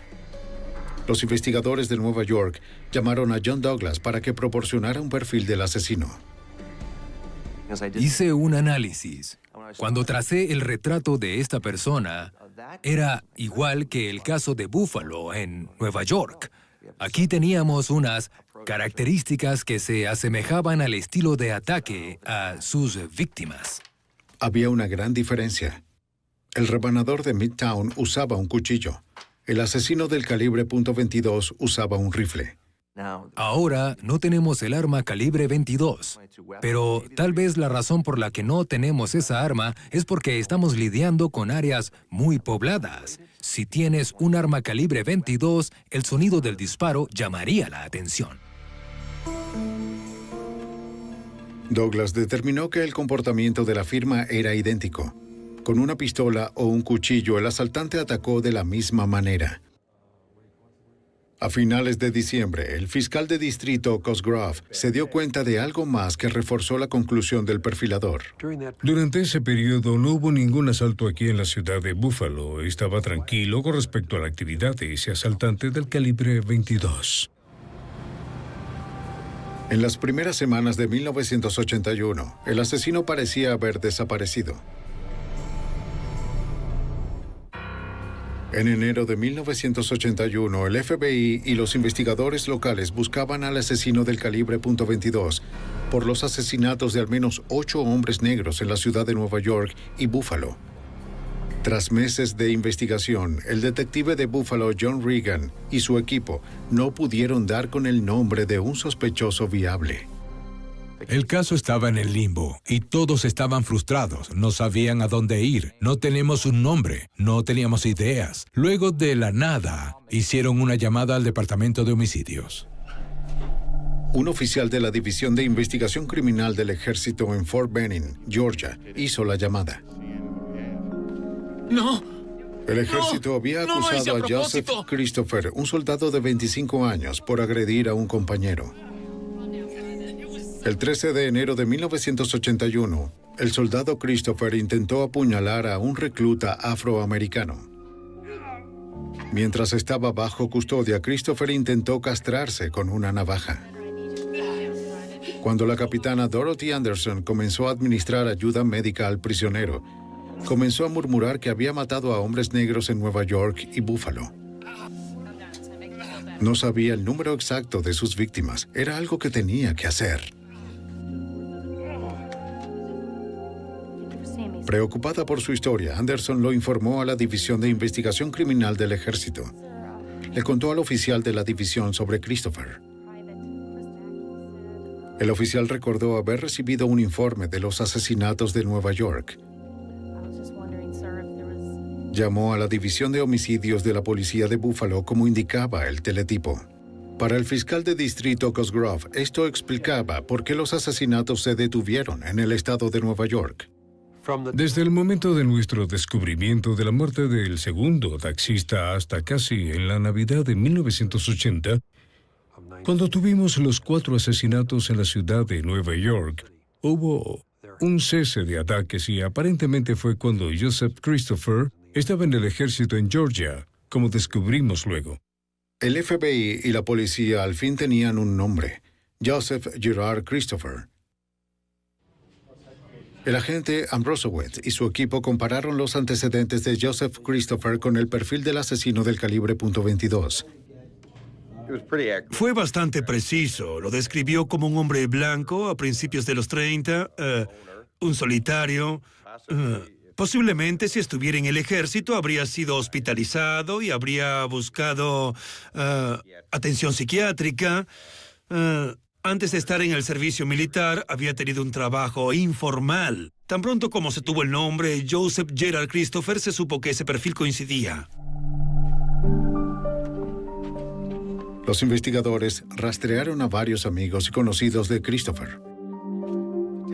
Los investigadores de Nueva York llamaron a John Douglas para que proporcionara un perfil del asesino. Hice un análisis. Cuando tracé el retrato de esta persona, era igual que el caso de Buffalo en Nueva York. Aquí teníamos unas características que se asemejaban al estilo de ataque a sus víctimas. Había una gran diferencia. El rebanador de Midtown usaba un cuchillo. El asesino del calibre .22 usaba un rifle. Ahora no tenemos el arma calibre 22, pero tal vez la razón por la que no tenemos esa arma es porque estamos lidiando con áreas muy pobladas. Si tienes un arma calibre 22, el sonido del disparo llamaría la atención. Douglas determinó que el comportamiento de la firma era idéntico. Con una pistola o un cuchillo, el asaltante atacó de la misma manera. A finales de diciembre, el fiscal de distrito Cosgrove se dio cuenta de algo más que reforzó la conclusión del perfilador. Durante ese periodo no hubo ningún asalto aquí en la ciudad de Buffalo. Estaba tranquilo con respecto a la actividad de ese asaltante del calibre 22. En las primeras semanas de 1981, el asesino parecía haber desaparecido. En enero de 1981, el FBI y los investigadores locales buscaban al asesino del calibre .22 por los asesinatos de al menos 8 hombres negros en la ciudad de Nueva York y Buffalo. Tras meses de investigación, el detective de Buffalo, John Regan, y su equipo no pudieron dar con el nombre de un sospechoso viable. El caso estaba en el limbo y todos estaban frustrados. No sabían a dónde ir. No tenemos un nombre. No teníamos ideas. Luego, de la nada, hicieron una llamada al Departamento de Homicidios. Un oficial de la División de Investigación Criminal del Ejército en Fort Benning, Georgia, hizo la llamada. ¡No! El ejército había acusado a Joseph Christopher, un soldado de 25 años, por agredir a un compañero. El 13 de enero de 1981, el soldado Christopher intentó apuñalar a un recluta afroamericano. Mientras estaba bajo custodia, Christopher intentó castrarse con una navaja. Cuando la capitana Dorothy Anderson comenzó a administrar ayuda médica al prisionero, comenzó a murmurar que había matado a hombres negros en Nueva York y Buffalo. No sabía el número exacto de sus víctimas. Era algo que tenía que hacer. Preocupada por su historia, Anderson lo informó a la División de Investigación Criminal del Ejército. Le contó al oficial de la división sobre Christopher. El oficial recordó haber recibido un informe de los asesinatos de Nueva York. Llamó a la División de Homicidios de la Policía de Buffalo como indicaba el teletipo. Para el fiscal de distrito Cosgrove, esto explicaba por qué los asesinatos se detuvieron en el estado de Nueva York. Desde el momento de nuestro descubrimiento de la muerte del segundo taxista hasta casi en la Navidad de 1980, cuando tuvimos los 4 asesinatos en la ciudad de Nueva York, hubo un cese de ataques y aparentemente fue cuando Joseph Christopher estaba en el ejército en Georgia, como descubrimos luego. El FBI y la policía al fin tenían un nombre: Joseph Gerard Christopher. El agente Ambrosowitz y su equipo compararon los antecedentes de Joseph Christopher con el perfil del asesino del calibre .22. Fue bastante preciso. Lo describió como un hombre blanco a principios de los 30, un solitario. Posiblemente si estuviera en el ejército habría sido hospitalizado y habría buscado atención psiquiátrica. Antes de estar en el servicio militar, había tenido un trabajo informal. Tan pronto como se tuvo el nombre Joseph Gerard Christopher, se supo que ese perfil coincidía. Los investigadores rastrearon a varios amigos y conocidos de Christopher.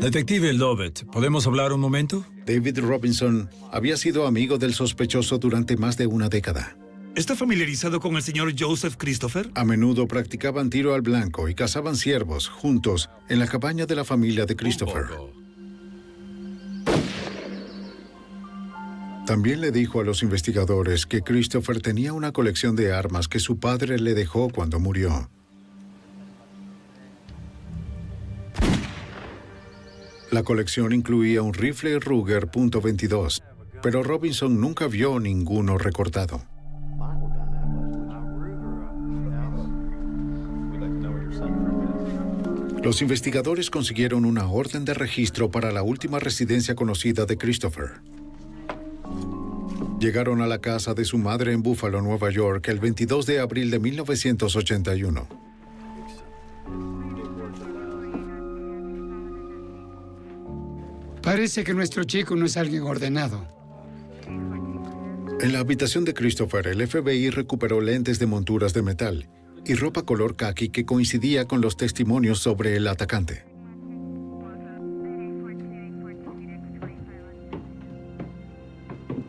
Detective Lovett, ¿podemos hablar un momento? David Robinson había sido amigo del sospechoso durante más de una década. ¿Está familiarizado con el señor Joseph Christopher? A menudo practicaban tiro al blanco y cazaban ciervos juntos en la cabaña de la familia de Christopher. También le dijo a los investigadores que Christopher tenía una colección de armas que su padre le dejó cuando murió. La colección incluía un rifle Ruger .22, pero Robinson nunca vio ninguno recortado. Los investigadores consiguieron una orden de registro para la última residencia conocida de Christopher. Llegaron a la casa de su madre en Buffalo, Nueva York, el 22 de abril de 1981. Parece que nuestro chico no es alguien ordenado. En la habitación de Christopher, el FBI recuperó lentes de monturas de metal y ropa color caqui que coincidía con los testimonios sobre el atacante.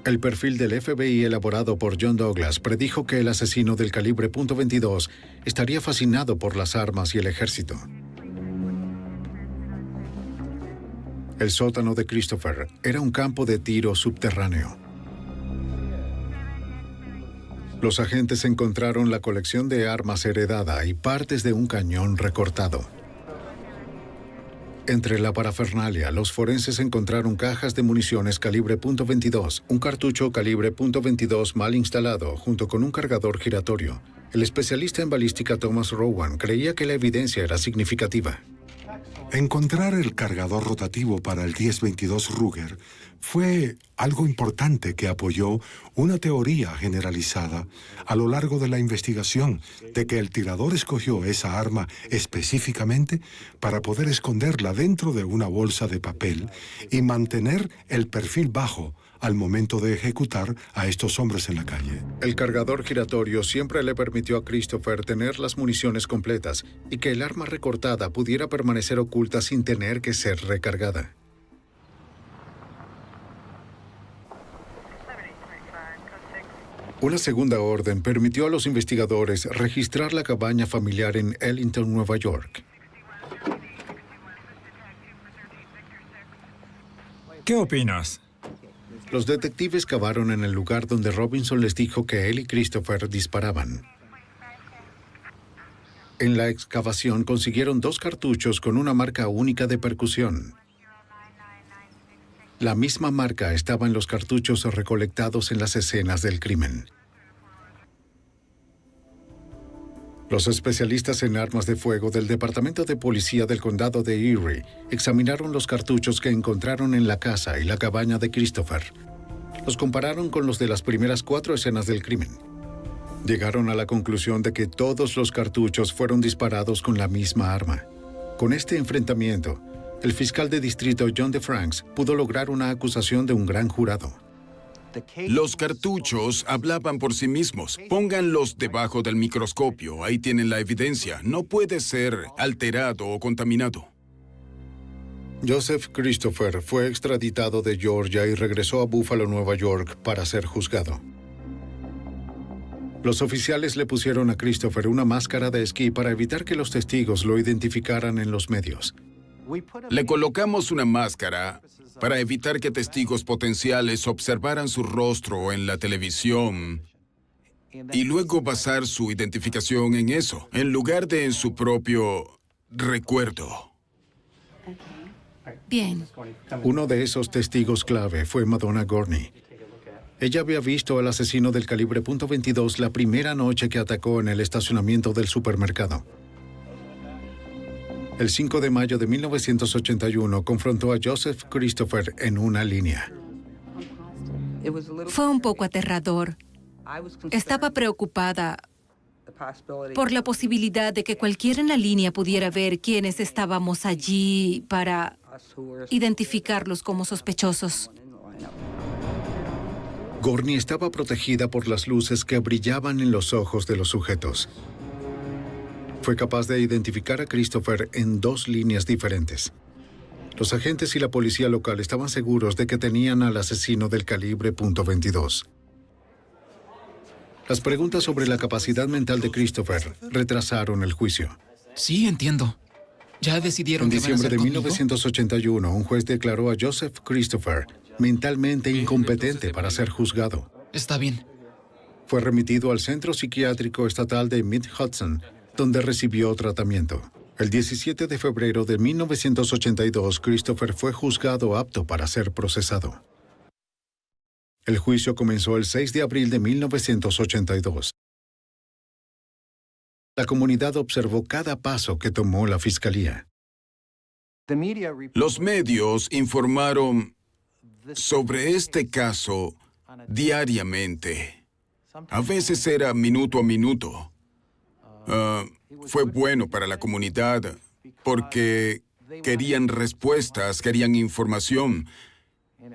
El perfil del FBI elaborado por John Douglas predijo que el asesino del calibre .22 estaría fascinado por las armas y el ejército. El sótano de Christopher era un campo de tiro subterráneo. Los agentes encontraron la colección de armas heredada y partes de un cañón recortado. Entre la parafernalia, los forenses encontraron cajas de municiones calibre .22, un cartucho calibre .22 mal instalado, junto con un cargador giratorio. El especialista en balística Thomas Rowan creía que la evidencia era significativa. Encontrar el cargador rotativo para el 10-22 Ruger fue algo importante que apoyó una teoría generalizada a lo largo de la investigación de que el tirador escogió esa arma específicamente para poder esconderla dentro de una bolsa de papel y mantener el perfil bajo al momento de ejecutar a estos hombres en la calle. El cargador giratorio siempre le permitió a Christopher tener las municiones completas y que el arma recortada pudiera permanecer oculta sin tener que ser recargada. Una segunda orden permitió a los investigadores registrar la cabaña familiar en Ellington, Nueva York. ¿Qué opinas? Los detectives cavaron en el lugar donde Robinson les dijo que él y Christopher disparaban. En la excavación consiguieron 2 cartuchos con una marca única de percusión. La misma marca estaba en los cartuchos recolectados en las escenas del crimen. Los especialistas en armas de fuego del Departamento de Policía del Condado de Erie examinaron los cartuchos que encontraron en la casa y la cabaña de Christopher. Los compararon con los de las primeras 4 escenas del crimen. Llegaron a la conclusión de que todos los cartuchos fueron disparados con la misma arma. Con este enfrentamiento, el fiscal de distrito John DeFranks pudo lograr una acusación de un gran jurado. Los cartuchos hablaban por sí mismos. Pónganlos debajo del microscopio. Ahí tienen la evidencia. No puede ser alterado o contaminado. Joseph Christopher fue extraditado de Georgia y regresó a Buffalo, Nueva York, para ser juzgado. Los oficiales le pusieron a Christopher una máscara de esquí para evitar que los testigos lo identificaran en los medios. Le colocamos una máscara para evitar que testigos potenciales observaran su rostro en la televisión y luego basar su identificación en eso, en lugar de en su propio recuerdo. Bien. Uno de esos testigos clave fue Madonna Gorney. Ella había visto al asesino del calibre .22 la primera noche que atacó en el estacionamiento del supermercado. El 5 de mayo de 1981 confrontó a Joseph Christopher en una línea. Fue un poco aterrador. Estaba preocupada por la posibilidad de que cualquiera en la línea pudiera ver quiénes estábamos allí para identificarlos como sospechosos. Gorney estaba protegida por las luces que brillaban en los ojos de los sujetos. Fue capaz de identificar a Christopher en 2 líneas diferentes. Los agentes y la policía local estaban seguros de que tenían al asesino del calibre .22. Las preguntas sobre la capacidad mental de Christopher retrasaron el juicio. Sí, entiendo. ¿Ya decidieron En qué van a diciembre hacer de conmigo? 1981, un juez declaró a Joseph Christopher mentalmente incompetente para ser juzgado. Está bien. Fue remitido al Centro Psiquiátrico Estatal de Mid-Hudson, donde recibió tratamiento. El 17 de febrero de 1982, Christopher fue juzgado apto para ser procesado. El juicio comenzó el 6 de abril de 1982. La comunidad observó cada paso que tomó la fiscalía. Los medios informaron sobre este caso diariamente. A veces era minuto a minuto. Fue bueno para la comunidad porque querían respuestas, querían información.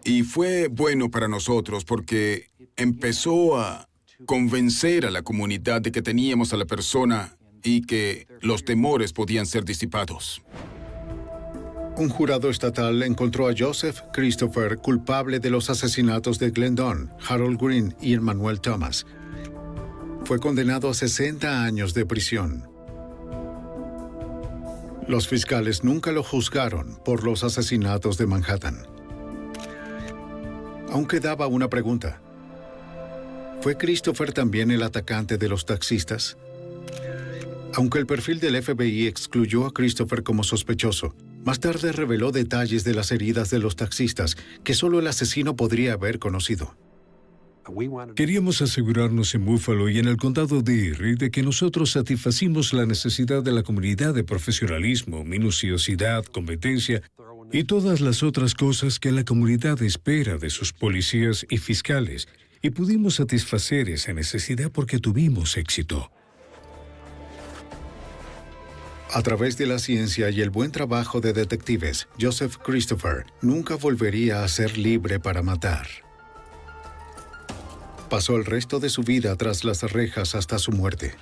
Y fue bueno para nosotros porque empezó a convencer a la comunidad de que teníamos a la persona y que los temores podían ser disipados. Un jurado estatal encontró a Joseph Christopher culpable de los asesinatos de Glenn Dunn, Harold Green y Emmanuel Thomas. Fue condenado a 60 años de prisión. Los fiscales nunca lo juzgaron por los asesinatos de Manhattan. Aún quedaba una pregunta. ¿Fue Christopher también el atacante de los taxistas? Aunque el perfil del FBI excluyó a Christopher como sospechoso, más tarde reveló detalles de las heridas de los taxistas que solo el asesino podría haber conocido. Queríamos asegurarnos en Buffalo y en el condado de Erie de que nosotros satisfacimos la necesidad de la comunidad de profesionalismo, minuciosidad, competencia y todas las otras cosas que la comunidad espera de sus policías y fiscales. Y pudimos satisfacer esa necesidad porque tuvimos éxito. A través de la ciencia y el buen trabajo de detectives, Joseph Christopher nunca volvería a ser libre para matar. Pasó el resto de su vida tras las rejas hasta su muerte.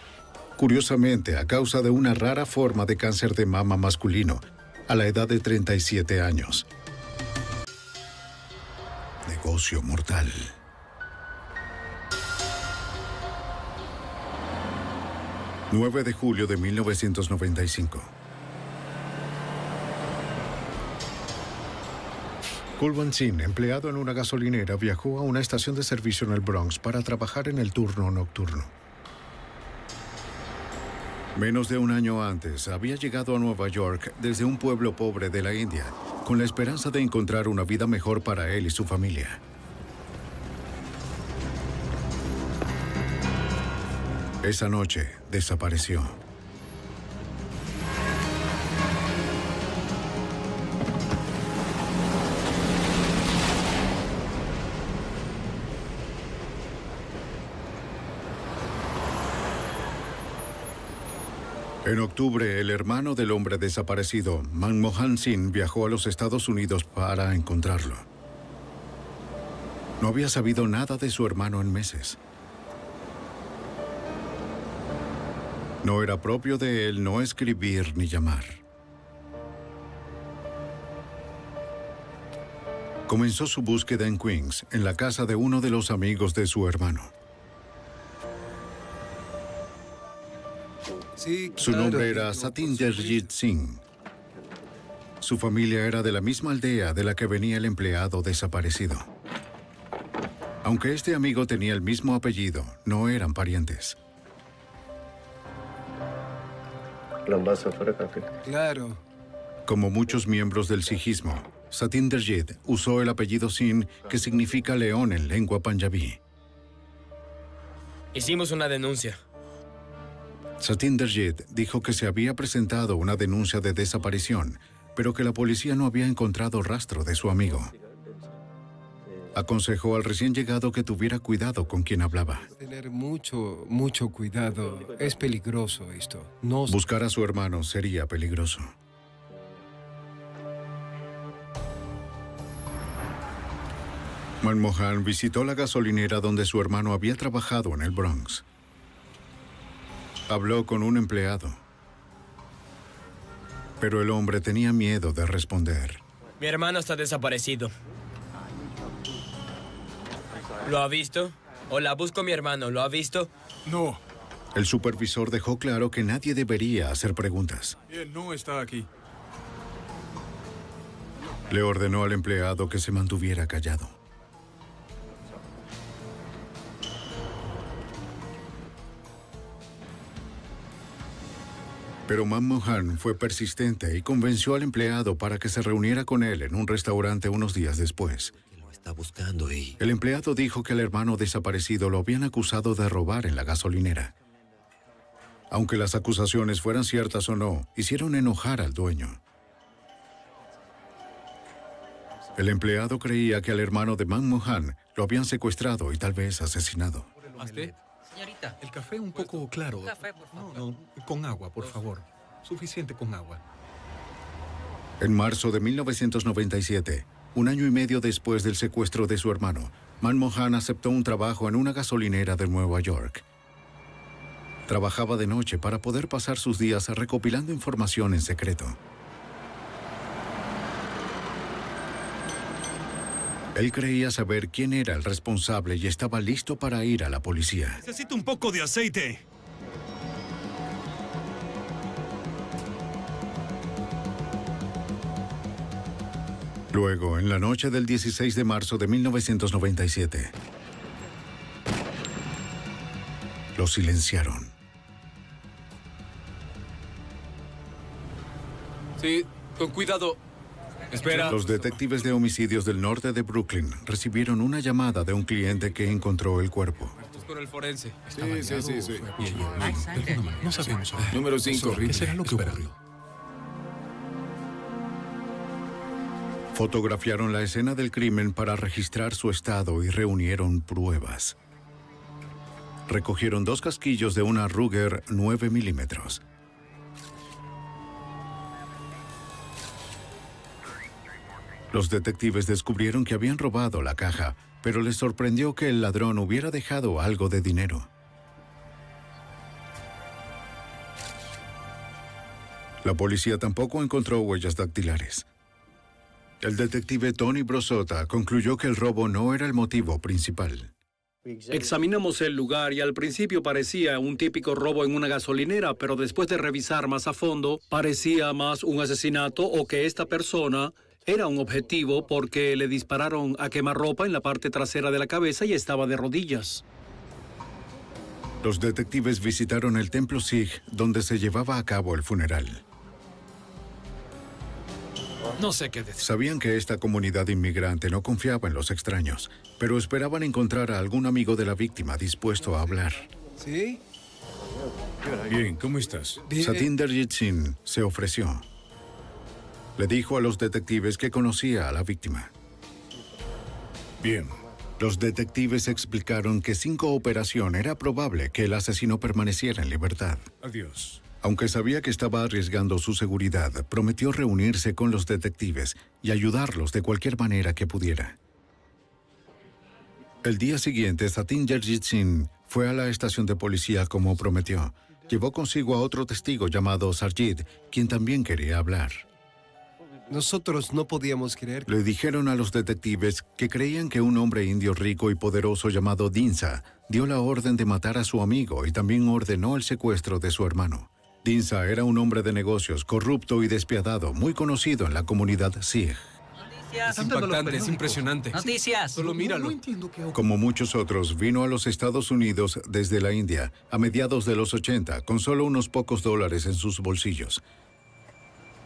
Curiosamente, a causa de una rara forma de cáncer de mama masculino, a la edad de 37 años. Negocio mortal. ...9 de julio de 1995. Culvan Sin, empleado en una gasolinera, viajó a una estación de servicio en el Bronx para trabajar en el turno nocturno. Menos de un año antes, había llegado a Nueva York desde un pueblo pobre de la India, con la esperanza de encontrar una vida mejor para él y su familia. Esa noche desapareció. En octubre, el hermano del hombre desaparecido, Manmohan Singh, viajó a los Estados Unidos para encontrarlo. No había sabido nada de su hermano en meses. No era propio de él no escribir ni llamar. Comenzó su búsqueda en Queens, en la casa de uno de los amigos de su hermano. Su nombre era Satinderjit Singh. Su familia era de la misma aldea de la que venía el empleado desaparecido. Aunque este amigo tenía el mismo apellido, no eran parientes. Claro. Como muchos miembros del sijismo, Satinderjit usó el apellido Singh, que significa león en lengua panjabí. Hicimos una denuncia. Satinderjit dijo que se había presentado una denuncia de desaparición, pero que la policía no había encontrado rastro de su amigo. Aconsejó al recién llegado que tuviera cuidado con quien hablaba. Tener mucho cuidado. Es peligroso esto. No... Buscar a su hermano sería peligroso. Manmohan visitó la gasolinera donde su hermano había trabajado en el Bronx. Habló con un empleado, pero el hombre tenía miedo de responder. Mi hermano está desaparecido. ¿Lo ha visto? Hola, busco a mi hermano. ¿Lo ha visto? No. El supervisor dejó claro que nadie debería hacer preguntas. Él no está aquí. Le ordenó al empleado que se mantuviera callado. Pero Manmohan fue persistente y convenció al empleado para que se reuniera con él en un restaurante unos días después. El empleado dijo que el hermano desaparecido lo habían acusado de robar en la gasolinera. Aunque las acusaciones fueran ciertas o no, hicieron enojar al dueño. El empleado creía que al hermano de Manmohan lo habían secuestrado y tal vez asesinado. Señorita. El café un poco claro. Café, por favor. No, con agua, por favor. Suficiente con agua. En marzo de 1997, un año y medio después del secuestro de su hermano, Manmohan aceptó un trabajo en una gasolinera de Nueva York. Trabajaba de noche para poder pasar sus días recopilando información en secreto. Él creía saber quién era el responsable y estaba listo para ir a la policía. Necesito un poco de aceite. Luego, en la noche del 16 de marzo de 1997, lo silenciaron. Sí, con cuidado. Espera. Los detectives de homicidios del norte de Brooklyn recibieron una llamada de un cliente que encontró el cuerpo. Con el forense. Sí. No sabemos. Número 5. ¿Qué será lo que ocurrió? Fotografiaron la escena del crimen para registrar su estado y reunieron pruebas. Recogieron 2 casquillos de una Ruger 9 milímetros. Los detectives descubrieron que habían robado la caja, pero les sorprendió que el ladrón hubiera dejado algo de dinero. La policía tampoco encontró huellas dactilares. El detective Tony Brosota concluyó que el robo no era el motivo principal. Examinamos el lugar y al principio parecía un típico robo en una gasolinera, pero después de revisar más a fondo, parecía más un asesinato o que esta persona era un objetivo porque le dispararon a quemarropa en la parte trasera de la cabeza y estaba de rodillas. Los detectives visitaron el templo Sikh donde se llevaba a cabo el funeral. No sé qué decir. Sabían que esta comunidad inmigrante no confiaba en los extraños, pero esperaban encontrar a algún amigo de la víctima dispuesto a hablar. ¿Sí? Bien, ¿cómo estás? Satinderjit Singh se ofreció. Le dijo a los detectives que conocía a la víctima. Bien. Los detectives explicaron que sin cooperación era probable que el asesino permaneciera en libertad. Adiós. Aunque sabía que estaba arriesgando su seguridad, prometió reunirse con los detectives y ayudarlos de cualquier manera que pudiera. El día siguiente, Satinderjit Singh fue a la estación de policía como prometió. Llevó consigo a otro testigo llamado Sarjit, quien también quería hablar. Nosotros no podíamos creer. Le dijeron a los detectives que creían que un hombre indio rico y poderoso llamado Dinsa dio la orden de matar a su amigo y también ordenó el secuestro de su hermano. Dinsa era un hombre de negocios, corrupto y despiadado, muy conocido en la comunidad Sikh. Es impactante, es impresionante. Noticias. Solo míralo. Como muchos otros, vino a los Estados Unidos desde la India a mediados de los 80, con solo unos pocos dólares en sus bolsillos.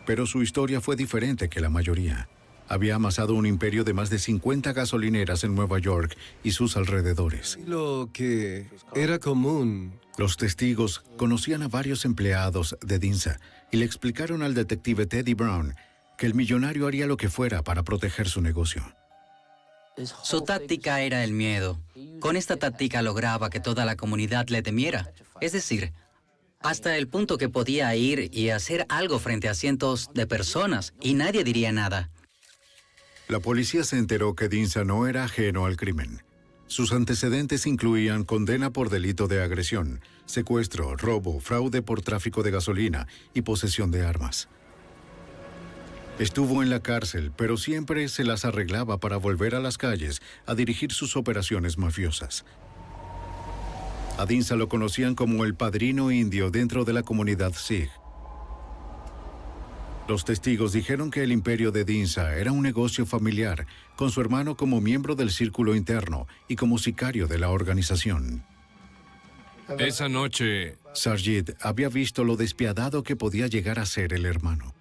Pero su historia fue diferente que la mayoría. Había amasado un imperio de más de 50 gasolineras en Nueva York y sus alrededores. Lo que era común. Los testigos conocían a varios empleados de Dinsa y le explicaron al detective Teddy Brown que el millonario haría lo que fuera para proteger su negocio. Su táctica era el miedo. Con esta táctica lograba que toda la comunidad le temiera. Es decir, hasta el punto que podía ir y hacer algo frente a cientos de personas y nadie diría nada. La policía se enteró que Dinsa no era ajeno al crimen. Sus antecedentes incluían condena por delito de agresión, secuestro, robo, fraude por tráfico de gasolina y posesión de armas. Estuvo en la cárcel, pero siempre se las arreglaba para volver a las calles a dirigir sus operaciones mafiosas. A Dinsa lo conocían como el padrino indio dentro de la comunidad Sikh. Los testigos dijeron que el imperio de Dinsa era un negocio familiar, con su hermano como miembro del círculo interno y como sicario de la organización. Esa noche, Sarjit había visto lo despiadado que podía llegar a ser el hermano.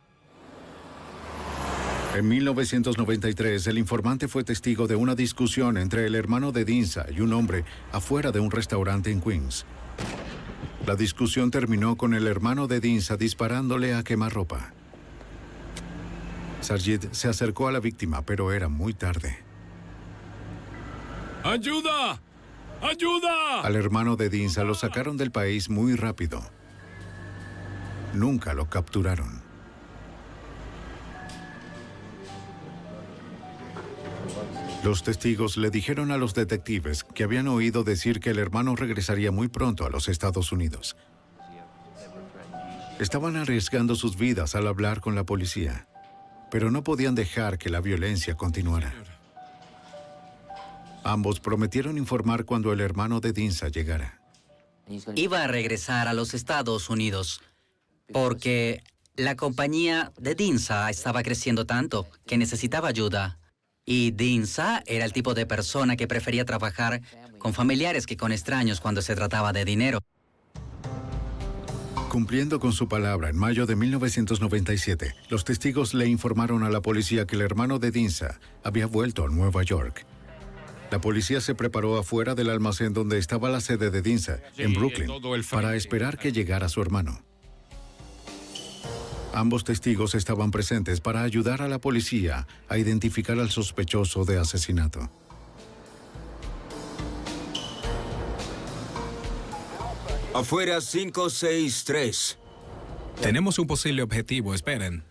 En 1993, el informante fue testigo de una discusión entre el hermano de Dinsa y un hombre afuera de un restaurante en Queens. La discusión terminó con el hermano de Dinsa disparándole a quemarropa. Sarjit se acercó a la víctima, pero era muy tarde. ¡Ayuda! ¡Ayuda! Al hermano de Dinsa lo sacaron del país muy rápido. Nunca lo capturaron. Los testigos le dijeron a los detectives que habían oído decir que el hermano regresaría muy pronto a los Estados Unidos. Estaban arriesgando sus vidas al hablar con la policía, pero no podían dejar que la violencia continuara. Ambos prometieron informar cuando el hermano de Dinsa llegara. Iba a regresar a los Estados Unidos porque la compañía de Dinsa estaba creciendo tanto que necesitaba ayuda. Y Dinsa era el tipo de persona que prefería trabajar con familiares que con extraños cuando se trataba de dinero. Cumpliendo con su palabra, en mayo de 1997, los testigos le informaron a la policía que el hermano de Dinsa había vuelto a Nueva York. La policía se preparó afuera del almacén donde estaba la sede de Dinsa, en Brooklyn, para esperar que llegara su hermano. Ambos testigos estaban presentes para ayudar a la policía a identificar al sospechoso de asesinato. Afuera 563. Tenemos un posible objetivo, esperen.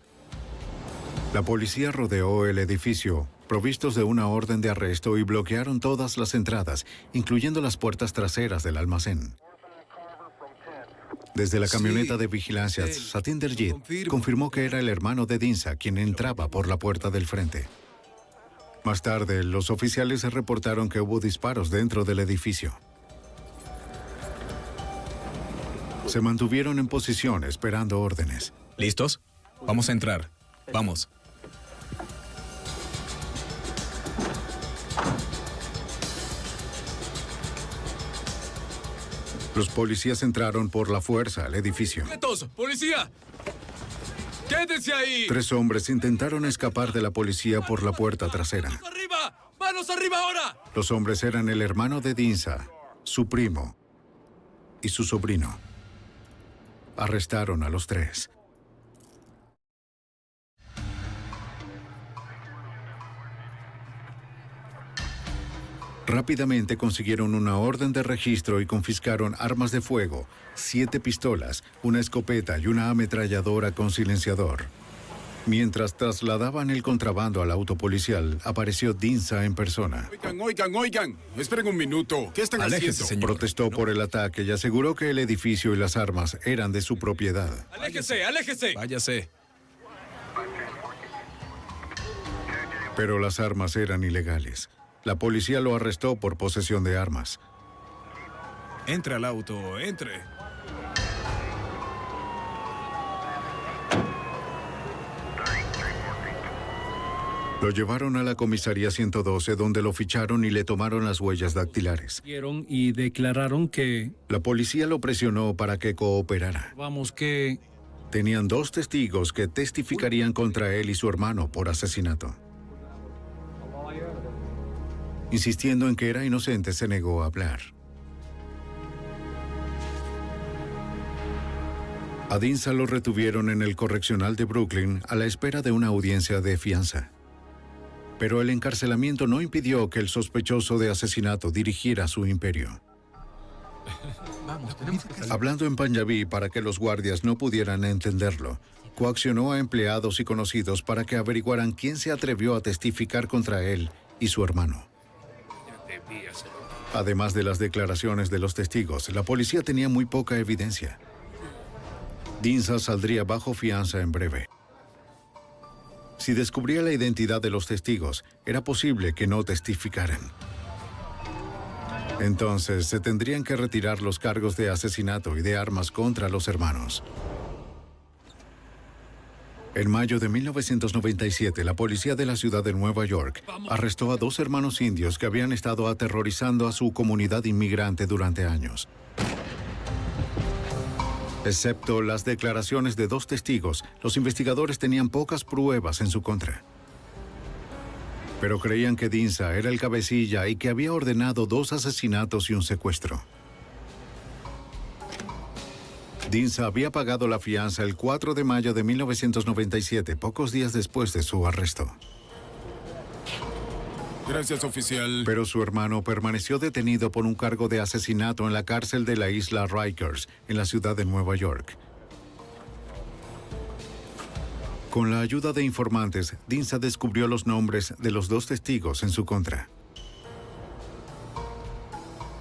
La policía rodeó el edificio, provistos de una orden de arresto, y bloquearon todas las entradas, incluyendo las puertas traseras del almacén. Desde la camioneta de vigilancia, Satinderjit confirmó que era el hermano de Dinsa quien entraba por la puerta del frente. Más tarde, los oficiales reportaron que hubo disparos dentro del edificio. Se mantuvieron en posición esperando órdenes. ¿Listos? Vamos a entrar. Vamos. Los policías entraron por la fuerza al edificio. ¡Quietos! ¡Policía! ¡Quédense ahí! 3 hombres intentaron escapar de la policía por la puerta trasera. ¡Manos arriba! ¡Manos arriba ahora! Los hombres eran el hermano de Dinsa, su primo y su sobrino. Arrestaron a los 3. Rápidamente consiguieron una orden de registro y confiscaron armas de fuego, 7 pistolas, una escopeta y una ametralladora con silenciador. Mientras trasladaban el contrabando al auto policial, apareció Dinsa en persona. Oigan. Esperen un minuto. ¿Qué están haciendo? Protestó por el ataque y aseguró que el edificio y las armas eran de su propiedad. ¡Aléjese! Váyase. Pero las armas eran ilegales. La policía lo arrestó por posesión de armas. Entre al auto, entre. Lo llevaron a la comisaría 112, donde lo ficharon y le tomaron las huellas dactilares. Y declararon que... La policía lo presionó para que cooperara. Tenían 2 testigos que testificarían contra él y su hermano por asesinato. Insistiendo en que era inocente, se negó a hablar. A Dinsa lo retuvieron en el correccional de Brooklyn a la espera de una audiencia de fianza. Pero el encarcelamiento no impidió que el sospechoso de asesinato dirigiera su imperio. Hablando en panjabí para que los guardias no pudieran entenderlo, coaccionó a empleados y conocidos para que averiguaran quién se atrevió a testificar contra él y su hermano. Además de las declaraciones de los testigos, la policía tenía muy poca evidencia. Dinsa saldría bajo fianza en breve. Si descubría la identidad de los testigos, era posible que no testificaran. Entonces, se tendrían que retirar los cargos de asesinato y de armas contra los hermanos. En mayo de 1997, la policía de la ciudad de Nueva York arrestó a 2 hermanos indios que habían estado aterrorizando a su comunidad inmigrante durante años. Excepto las declaraciones de 2 testigos, los investigadores tenían pocas pruebas en su contra. Pero creían que Dinsa era el cabecilla y que había ordenado 2 asesinatos y un secuestro. Dinsa había pagado la fianza el 4 de mayo de 1997, pocos días después de su arresto. Gracias, oficial. Pero su hermano permaneció detenido por un cargo de asesinato en la cárcel de la isla Rikers, en la ciudad de Nueva York. Con la ayuda de informantes, Dinsa descubrió los nombres de los 2 testigos en su contra.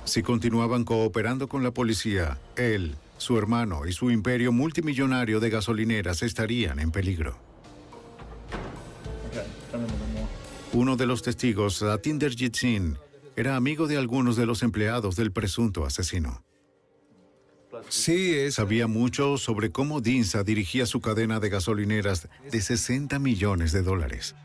Si continuaban cooperando con la policía, él, su hermano y su imperio multimillonario de gasolineras estarían en peligro. Uno de los testigos, Satinderjit Singh, era amigo de algunos de los empleados del presunto asesino. Sabía mucho sobre cómo Dinsa dirigía su cadena de gasolineras de $60 millones.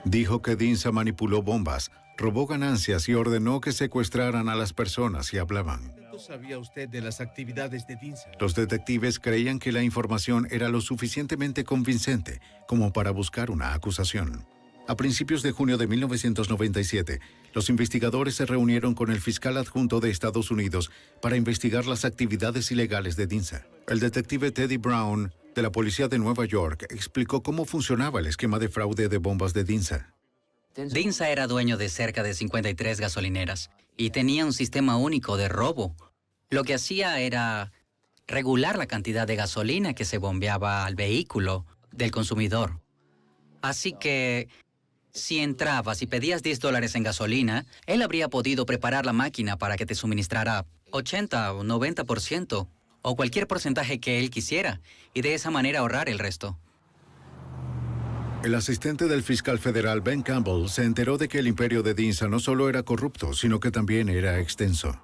Dijo que Dinsa manipuló bombas, robó ganancias y ordenó que secuestraran a las personas si hablaban. ¿Cuánto sabía usted de las actividades de Dinsa? Los detectives creían que la información era lo suficientemente convincente como para buscar una acusación. A principios de junio de 1997, los investigadores se reunieron con el fiscal adjunto de Estados Unidos para investigar las actividades ilegales de Dinsa. El detective Teddy Brown, de la policía de Nueva York, explicó cómo funcionaba el esquema de fraude de bombas de Dinsa. Dinsa era dueño de cerca de 53 gasolineras y tenía un sistema único de robo. Lo que hacía era regular la cantidad de gasolina que se bombeaba al vehículo del consumidor. Así que, si entrabas y pedías $10 en gasolina, él habría podido preparar la máquina para que te suministrara 80 o 90% o cualquier porcentaje que él quisiera y de esa manera ahorrar el resto. El asistente del fiscal federal Ben Campbell se enteró de que el imperio de Dinsa no solo era corrupto, sino que también era extenso.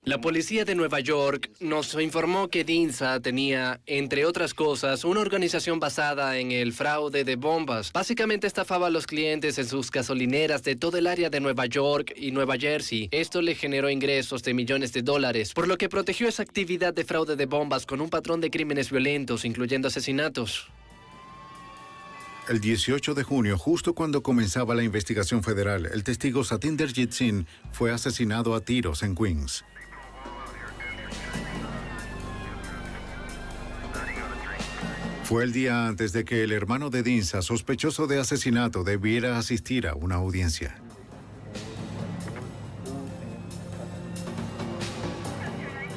La policía de Nueva York nos informó que Dinsa tenía, entre otras cosas, una organización basada en el fraude de bombas. Básicamente estafaba a los clientes en sus gasolineras de todo el área de Nueva York y Nueva Jersey. Esto le generó ingresos de millones de dólares, por lo que protegió esa actividad de fraude de bombas con un patrón de crímenes violentos, incluyendo asesinatos. El 18 de junio, justo cuando comenzaba la investigación federal, el testigo Satinderjit Singh fue asesinado a tiros en Queens. Fue el día antes de que el hermano de Dinsa, sospechoso de asesinato, debiera asistir a una audiencia.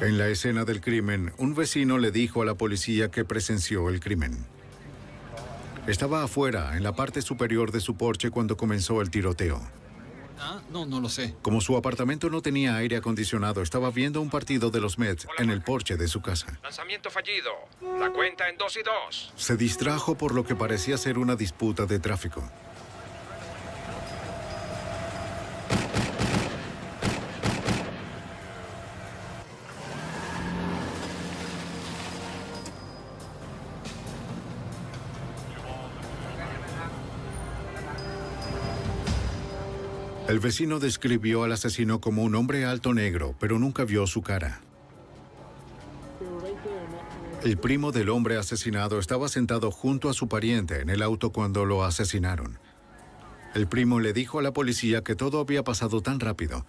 En la escena del crimen, un vecino le dijo a la policía que presenció el crimen. Estaba afuera, en la parte superior de su porche, cuando comenzó el tiroteo. No lo sé. Como su apartamento no tenía aire acondicionado, estaba viendo un partido de los Mets en el porche de su casa. Lanzamiento fallido. La cuenta en 2 y 2. Se distrajo por lo que parecía ser una disputa de tráfico. El vecino describió al asesino como un hombre alto negro, pero nunca vio su cara. El primo del hombre asesinado estaba sentado junto a su pariente en el auto cuando lo asesinaron. El primo le dijo a la policía que todo había pasado tan rápido,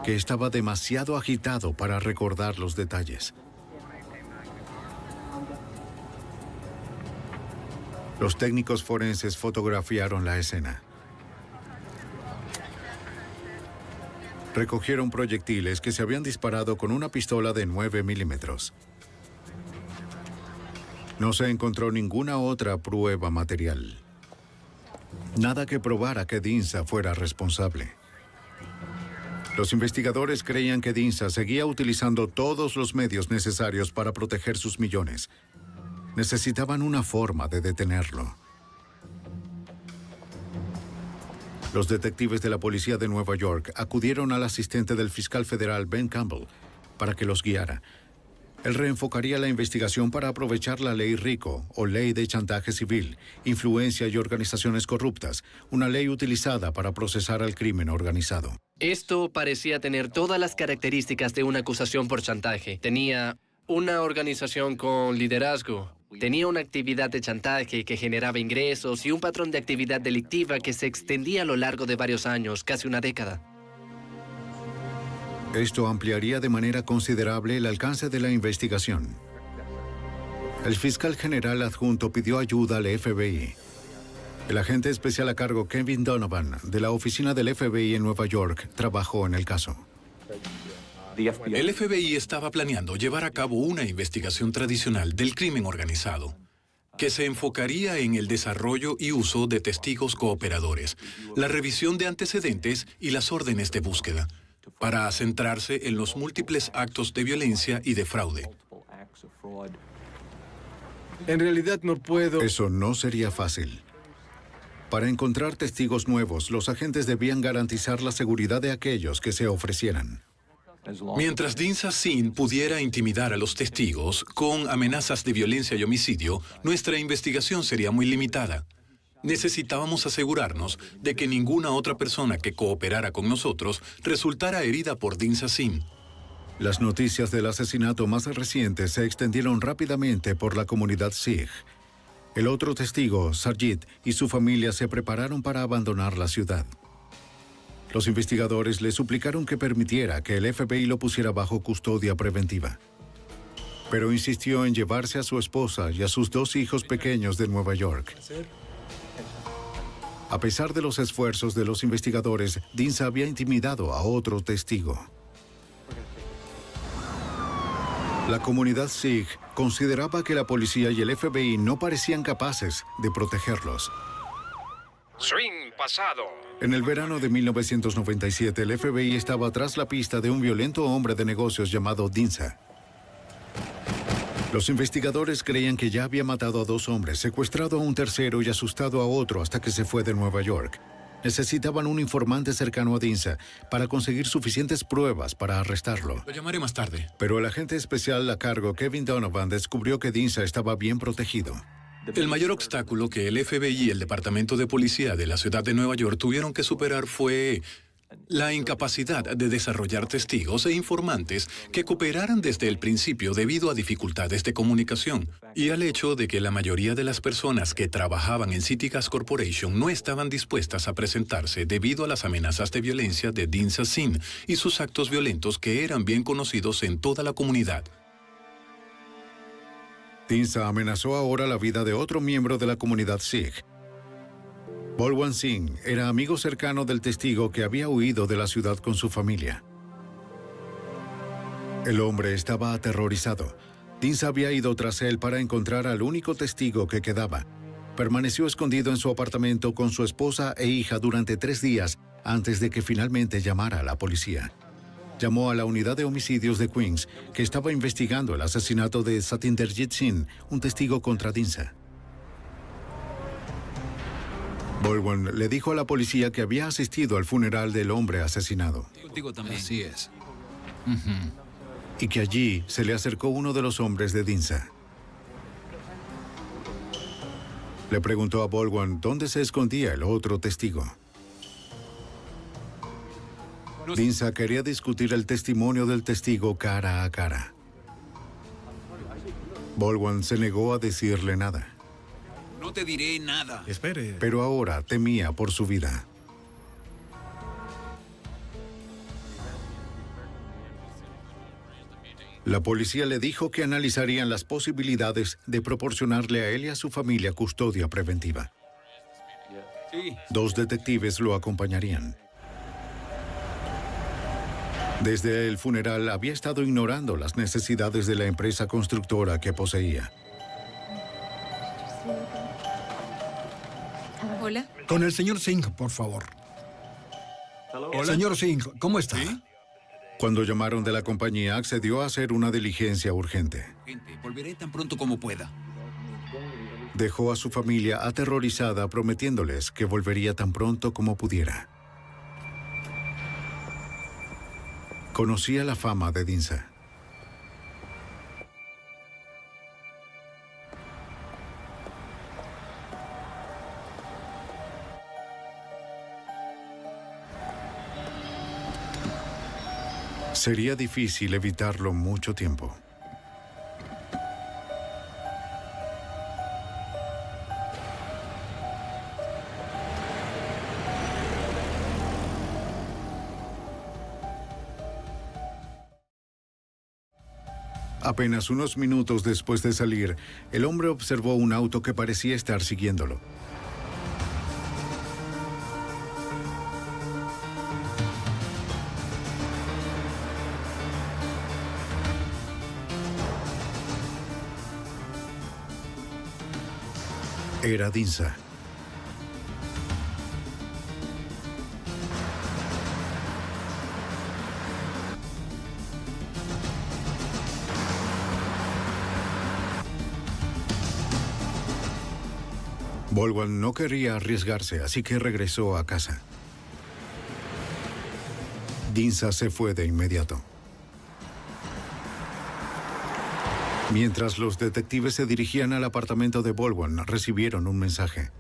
que estaba demasiado agitado para recordar los detalles. Los técnicos forenses fotografiaron la escena. Recogieron proyectiles que se habían disparado con una pistola de 9 milímetros. No se encontró ninguna otra prueba material. Nada que probara que Dinsa fuera responsable. Los investigadores creían que Dinsa seguía utilizando todos los medios necesarios para proteger sus millones. Necesitaban una forma de detenerlo. Los detectives de la policía de Nueva York acudieron al asistente del fiscal federal Ben Campbell para que los guiara. Él reenfocaría la investigación para aprovechar la ley RICO, o Ley de Chantaje Civil, Influencia y Organizaciones Corruptas, una ley utilizada para procesar al crimen organizado. Esto parecía tener todas las características de una acusación por chantaje. Tenía una organización con liderazgo. Tenía una actividad de chantaje que generaba ingresos y un patrón de actividad delictiva que se extendía a lo largo de varios años, casi una década. Esto ampliaría de manera considerable el alcance de la investigación. El fiscal general adjunto pidió ayuda al FBI. El agente especial a cargo Kevin Donovan, de la oficina del FBI en Nueva York, trabajó en el caso. El FBI estaba planeando llevar a cabo una investigación tradicional del crimen organizado, que se enfocaría en el desarrollo y uso de testigos cooperadores, la revisión de antecedentes y las órdenes de búsqueda, para centrarse en los múltiples actos de violencia y de fraude. En realidad no puedo... Eso no sería fácil. Para encontrar testigos nuevos, los agentes debían garantizar la seguridad de aquellos que se ofrecieran. Mientras Dinsa Sin pudiera intimidar a los testigos con amenazas de violencia y homicidio, nuestra investigación sería muy limitada. Necesitábamos asegurarnos de que ninguna otra persona que cooperara con nosotros resultara herida por Dinsa Sin. Las noticias del asesinato más reciente se extendieron rápidamente por la comunidad Sikh. El otro testigo, Sarjit, y su familia se prepararon para abandonar la ciudad. Los investigadores le suplicaron que permitiera que el FBI lo pusiera bajo custodia preventiva. Pero insistió en llevarse a su esposa y a sus 2 hijos pequeños de Nueva York. A pesar de los esfuerzos de los investigadores, Dinsa había intimidado a otro testigo. La comunidad Sikh consideraba que la policía y el FBI no parecían capaces de protegerlos. Swing pasado. En el verano de 1997, el FBI estaba tras la pista de un violento hombre de negocios llamado Dinsa. Los investigadores creían que ya había matado a 2 hombres, secuestrado a un tercero y asustado a otro hasta que se fue de Nueva York. Necesitaban un informante cercano a Dinsa para conseguir suficientes pruebas para arrestarlo. Lo llamaré más tarde. Pero el agente especial a cargo, Kevin Donovan, descubrió que Dinsa estaba bien protegido. El mayor obstáculo que el FBI y el Departamento de Policía de la ciudad de Nueva York tuvieron que superar fue la incapacidad de desarrollar testigos e informantes que cooperaran desde el principio debido a dificultades de comunicación y al hecho de que la mayoría de las personas que trabajaban en City Gas Corporation no estaban dispuestas a presentarse debido a las amenazas de violencia de Dinsa Sin y sus actos violentos que eran bien conocidos en toda la comunidad. Dinsa amenazó ahora la vida de otro miembro de la comunidad Sikh. Balwant Singh era amigo cercano del testigo que había huido de la ciudad con su familia. El hombre estaba aterrorizado. Dinsa había ido tras él para encontrar al único testigo que quedaba. Permaneció escondido en su apartamento con su esposa e hija durante 3 días antes de que finalmente llamara a la policía. Llamó a la unidad de homicidios de Queens, que estaba investigando el asesinato de Satinderjit Singh, un testigo contra Dinsa. Balwant le dijo a la policía que había asistido al funeral del hombre asesinado. Contigo también. Así es. Y que allí se le acercó uno de los hombres de Dinsa. Le preguntó a Balwant dónde se escondía el otro testigo. Dinsa quería discutir el testimonio del testigo cara a cara. Balwant se negó a decirle nada. No te diré nada. Espere. Pero ahora temía por su vida. La policía le dijo que analizarían las posibilidades de proporcionarle a él y a su familia custodia preventiva. 2 detectives lo acompañarían. Desde el funeral había estado ignorando las necesidades de la empresa constructora que poseía. Hola. Con el señor Singh, por favor. Hola. Señor Singh, ¿cómo está? Cuando llamaron de la compañía, accedió a hacer una diligencia urgente. Volveré tan pronto como pueda. Dejó a su familia aterrorizada, prometiéndoles que volvería tan pronto como pudiera. Conocía la fama de Dinsa. Sería difícil evitarlo mucho tiempo. Apenas unos minutos después de salir, el hombre observó un auto que parecía estar siguiéndolo. Era Dinsa. Balwant no quería arriesgarse, así que regresó a casa. Dinsa se fue de inmediato. Mientras los detectives se dirigían al apartamento de Balwant, recibieron un mensaje.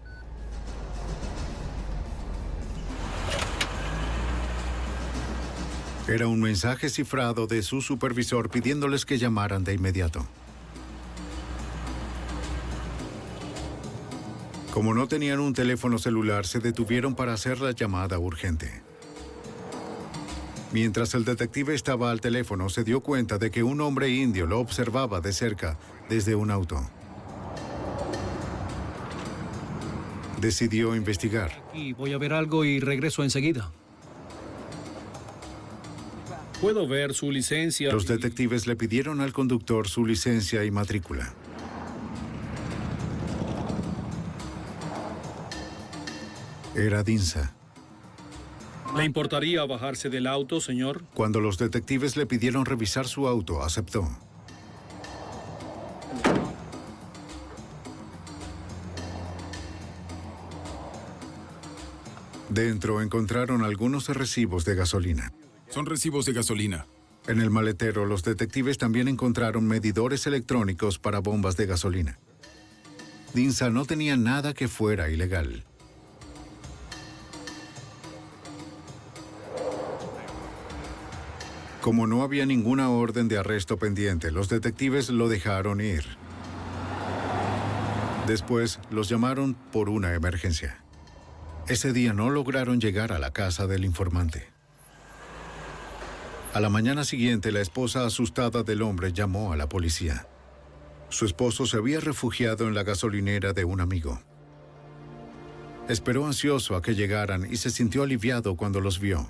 Era un mensaje cifrado de su supervisor pidiéndoles que llamaran de inmediato. Como no tenían un teléfono celular, se detuvieron para hacer la llamada urgente. Mientras el detective estaba al teléfono, se dio cuenta de que un hombre indio lo observaba de cerca desde un auto. Decidió investigar. Y voy a ver algo y regreso enseguida. ¿Puedo ver su licencia? Los detectives le pidieron al conductor su licencia y matrícula. Era Dinsa. ¿Le importaría bajarse del auto, señor? Cuando los detectives le pidieron revisar su auto, aceptó. Dentro encontraron algunos recibos de gasolina. Son recibos de gasolina. En el maletero, los detectives también encontraron medidores electrónicos para bombas de gasolina. Dinsa no tenía nada que fuera ilegal. Como no había ninguna orden de arresto pendiente, los detectives lo dejaron ir. Después, los llamaron por una emergencia. Ese día no lograron llegar a la casa del informante. A la mañana siguiente, la esposa asustada del hombre llamó a la policía. Su esposo se había refugiado en la gasolinera de un amigo. Esperó ansioso a que llegaran y se sintió aliviado cuando los vio.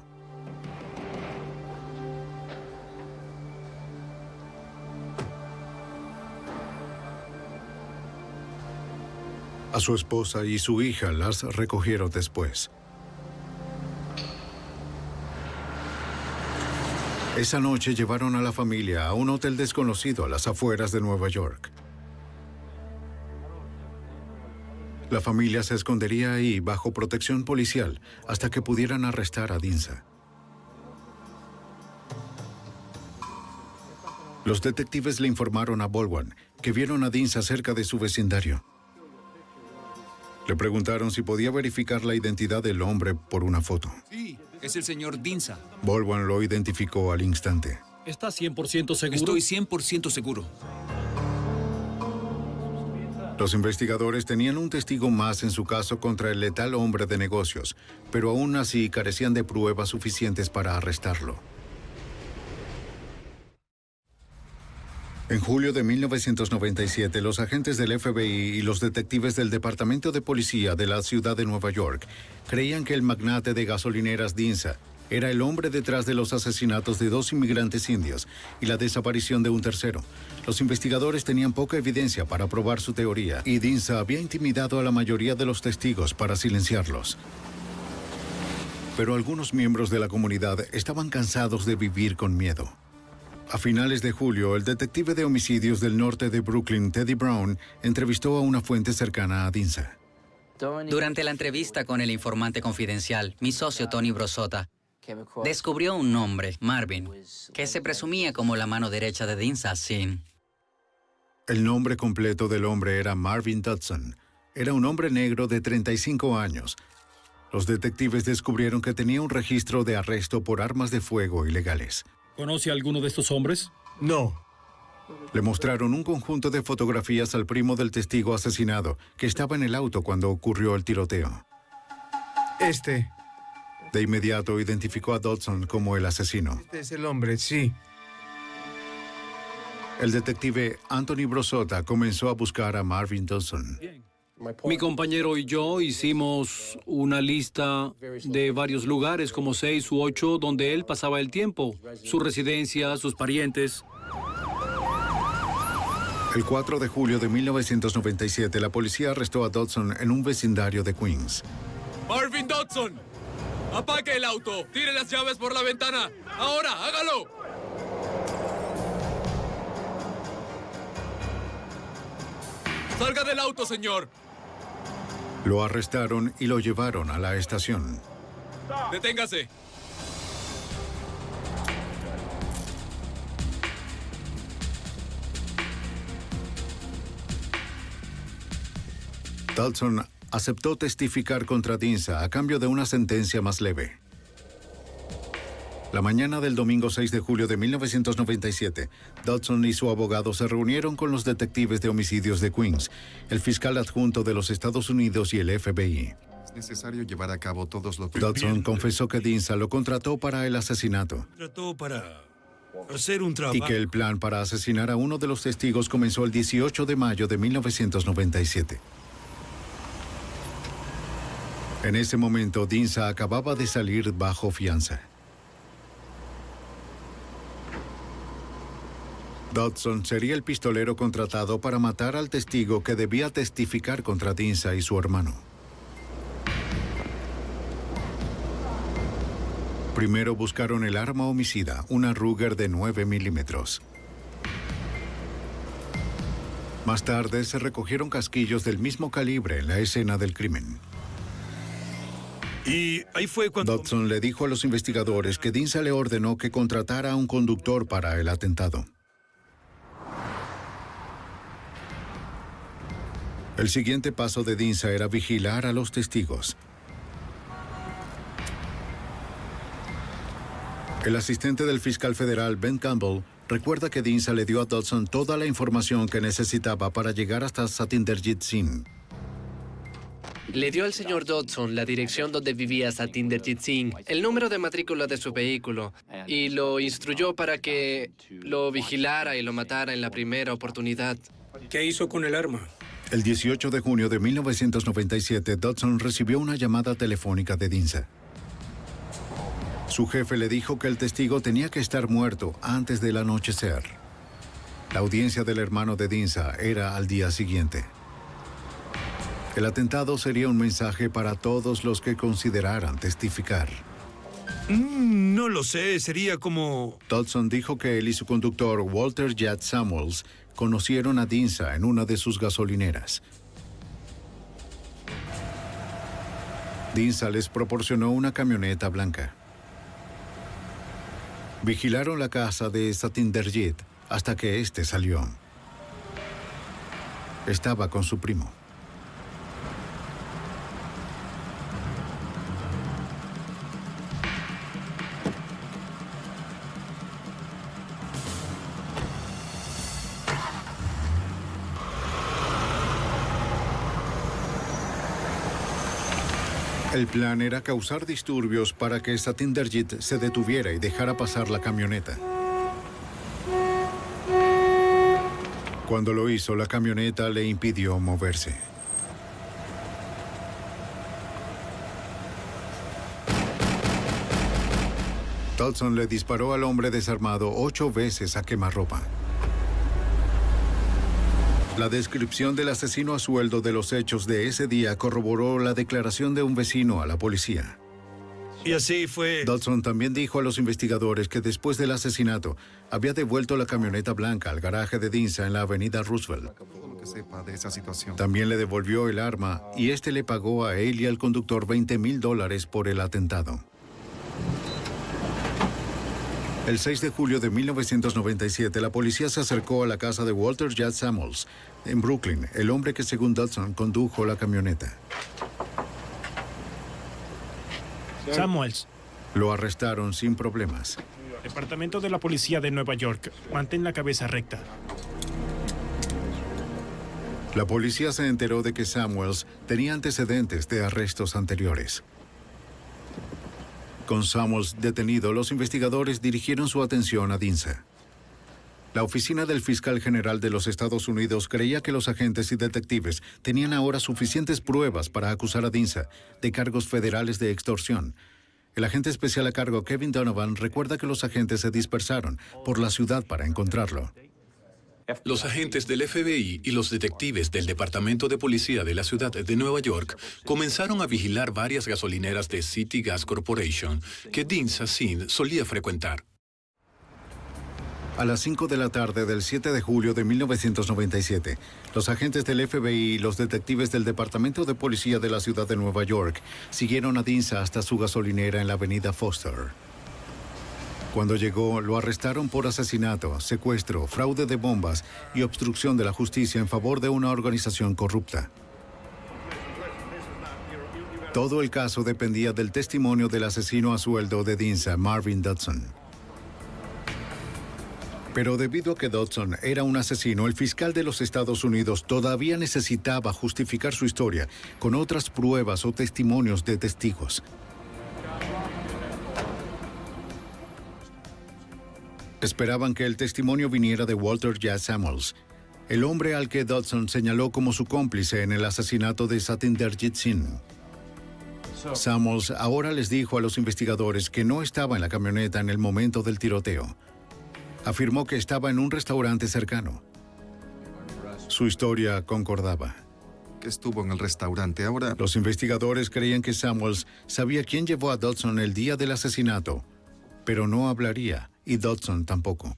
A su esposa y su hija las recogieron después. Esa noche llevaron a la familia a un hotel desconocido a las afueras de Nueva York. La familia se escondería ahí bajo protección policial hasta que pudieran arrestar a Dinsa. Los detectives le informaron a Baldwin que vieron a Dinsa cerca de su vecindario. Le preguntaron si podía verificar la identidad del hombre por una foto. Sí, es el señor Dinsa. Baldwin lo identificó al instante. ¿Está 100% seguro? Estoy 100% seguro. Los investigadores tenían un testigo más en su caso contra el letal hombre de negocios, pero aún así carecían de pruebas suficientes para arrestarlo. En julio de 1997, los agentes del FBI y los detectives del Departamento de Policía de la ciudad de Nueva York creían que el magnate de gasolineras Dinsa era el hombre detrás de los asesinatos de 2 inmigrantes indios y la desaparición de un tercero. Los investigadores tenían poca evidencia para probar su teoría y Dinsa había intimidado a la mayoría de los testigos para silenciarlos. Pero algunos miembros de la comunidad estaban cansados de vivir con miedo. A finales de julio, el detective de homicidios del norte de Brooklyn, Teddy Brown, entrevistó a una fuente cercana a Dinsa. Durante la entrevista con el informante confidencial, mi socio Tony Brosota descubrió un nombre, Marvin, que se presumía como la mano derecha de Dinsa Sin. El nombre completo del hombre era Marvin Dodson. Era un hombre negro de 35 años. Los detectives descubrieron que tenía un registro de arresto por armas de fuego ilegales. ¿Conoce a alguno de estos hombres? No. Le mostraron un conjunto de fotografías al primo del testigo asesinado, que estaba en el auto cuando ocurrió el tiroteo. De inmediato identificó a Dodson como el asesino. Este es el hombre, sí. El detective Anthony Brosota comenzó a buscar a Marvin Dodson. Mi compañero y yo hicimos una lista de varios lugares, como 6 u 8, donde él pasaba el tiempo. Su residencia, sus parientes. El 4 de julio de 1997, la policía arrestó a Dodson en un vecindario de Queens. ¡Marvin Dodson! ¡Apague el auto! ¡Tire las llaves por la ventana! ¡Ahora, hágalo! ¡Salga del auto, señor! Lo arrestaron y lo llevaron a la estación. ¡Deténgase! Dodson aceptó testificar contra Dinsa a cambio de una sentencia más leve. La mañana del domingo 6 de julio de 1997, Dodson y su abogado se reunieron con los detectives de homicidios de Queens, el fiscal adjunto de los Estados Unidos y el FBI. Es necesario llevar a cabo todos los... Dodson confesó que Dinsa lo contrató para el asesinato. Trató para hacer un trabajo. Y que el plan para asesinar a uno de los testigos comenzó el 18 de mayo de 1997. En ese momento, Dinsa acababa de salir bajo fianza. Dodson sería el pistolero contratado para matar al testigo que debía testificar contra Dinsa y su hermano. Primero buscaron el arma homicida, una Ruger de 9 milímetros. Más tarde se recogieron casquillos del mismo calibre en la escena del crimen. Y ahí fue cuando... Dodson le dijo a los investigadores que Dinsa le ordenó que contratara a un conductor para el atentado. El siguiente paso de Dinsa era vigilar a los testigos. El asistente del fiscal federal, Ben Campbell, recuerda que Dinsa le dio a Dodson toda la información que necesitaba para llegar hasta Satinderjit Singh. Le dio al señor Dodson la dirección donde vivía Satinderjit Singh, el número de matrícula de su vehículo, y lo instruyó para que lo vigilara y lo matara en la primera oportunidad. ¿Qué hizo con el arma? El 18 de junio de 1997, Dodson recibió una llamada telefónica de Dinsa. Su jefe le dijo que el testigo tenía que estar muerto antes del anochecer. La audiencia del hermano de Dinsa era al día siguiente. El atentado sería un mensaje para todos los que consideraran testificar. No lo sé, sería como... Dodson dijo que él y su conductor, Walter J. Samuels, conocieron a Dinsa en una de sus gasolineras. Dinsa les proporcionó una camioneta blanca. Vigilaron la casa de Satinderjit hasta que éste salió. Estaba con su primo. El plan era causar disturbios para que Satinderjit se detuviera y dejara pasar la camioneta. Cuando lo hizo, la camioneta le impidió moverse. Dodson le disparó al hombre desarmado 8 veces a quemarropa. La descripción del asesino a sueldo de los hechos de ese día corroboró la declaración de un vecino a la policía. Y así fue. Dodson también dijo a los investigadores que después del asesinato había devuelto la camioneta blanca al garaje de Dinsa en la avenida Roosevelt. También le devolvió el arma y este le pagó a él y al conductor $20,000 por el atentado. El 6 de julio de 1997, la policía se acercó a la casa de Walter J. Samuels, en Brooklyn, el hombre que, según Dodson, condujo la camioneta. Samuels. Lo arrestaron sin problemas. Departamento de la Policía de Nueva York. Mantén la cabeza recta. La policía se enteró de que Samuels tenía antecedentes de arrestos anteriores. Con Samuels detenido, los investigadores dirigieron su atención a Dinsa. La oficina del fiscal general de los Estados Unidos creía que los agentes y detectives tenían ahora suficientes pruebas para acusar a Dinsa de cargos federales de extorsión. El agente especial a cargo, Kevin Donovan, recuerda que los agentes se dispersaron por la ciudad para encontrarlo. Los agentes del FBI y los detectives del Departamento de Policía de la ciudad de Nueva York comenzaron a vigilar varias gasolineras de City Gas Corporation que Dinsa Singh solía frecuentar. A las 5 de la tarde del 7 de julio de 1997, los agentes del FBI y los detectives del Departamento de Policía de la ciudad de Nueva York siguieron a Dinsa hasta su gasolinera en la avenida Foster. Cuando llegó, lo arrestaron por asesinato, secuestro, fraude de bombas y obstrucción de la justicia en favor de una organización corrupta. Todo el caso dependía del testimonio del asesino a sueldo de Dinsa, Marvin Dodson. Pero debido a que Dodson era un asesino, el fiscal de los Estados Unidos todavía necesitaba justificar su historia con otras pruebas o testimonios de testigos. Esperaban que el testimonio viniera de Walter J. Samuels, el hombre al que Dodson señaló como su cómplice en el asesinato de Satinderjit Singh. Samuels ahora les dijo a los investigadores que no estaba en la camioneta en el momento del tiroteo. Afirmó que estaba en un restaurante cercano. Su historia concordaba. Que estuvo en el restaurante ahora. Los investigadores creían que Samuels sabía quién llevó a Dodson el día del asesinato, pero no hablaría, y Dodson tampoco.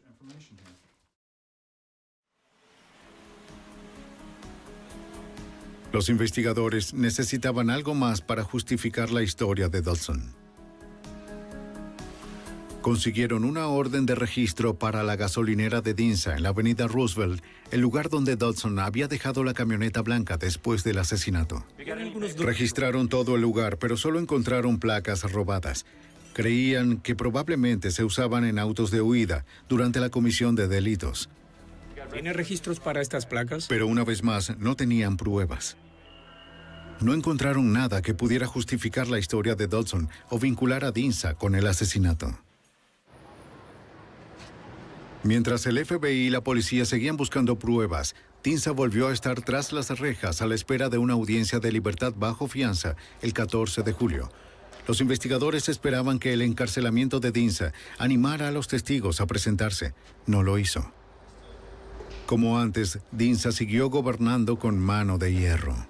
Los investigadores necesitaban algo más para justificar la historia de Dodson. Consiguieron una orden de registro para la gasolinera de Dinsa en la avenida Roosevelt, el lugar donde Dodson había dejado la camioneta blanca después del asesinato. Registraron todo el lugar, pero solo encontraron placas robadas. Creían que probablemente se usaban en autos de huida durante la comisión de delitos. ¿Tiene registros para estas placas? Pero una vez más, no tenían pruebas. No encontraron nada que pudiera justificar la historia de Dodson o vincular a Dinsa con el asesinato. Mientras el FBI y la policía seguían buscando pruebas, Dinsa volvió a estar tras las rejas a la espera de una audiencia de libertad bajo fianza el 14 de julio. Los investigadores esperaban que el encarcelamiento de Dinsa animara a los testigos a presentarse. No lo hizo. Como antes, Dinsa siguió gobernando con mano de hierro.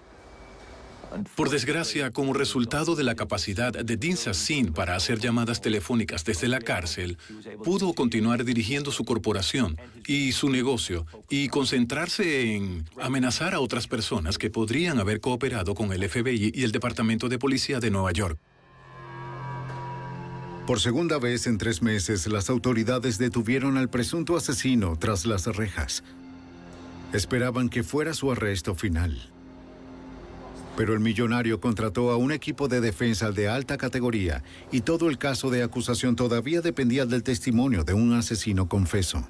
Por desgracia, como resultado de la capacidad de Dinsa Singh para hacer llamadas telefónicas desde la cárcel, pudo continuar dirigiendo su corporación y su negocio y concentrarse en amenazar a otras personas que podrían haber cooperado con el FBI y el Departamento de Policía de Nueva York. Por segunda vez en 3 meses, las autoridades detuvieron al presunto asesino tras las rejas. Esperaban que fuera su arresto final. Pero el millonario contrató a un equipo de defensa de alta categoría y todo el caso de acusación todavía dependía del testimonio de un asesino confeso.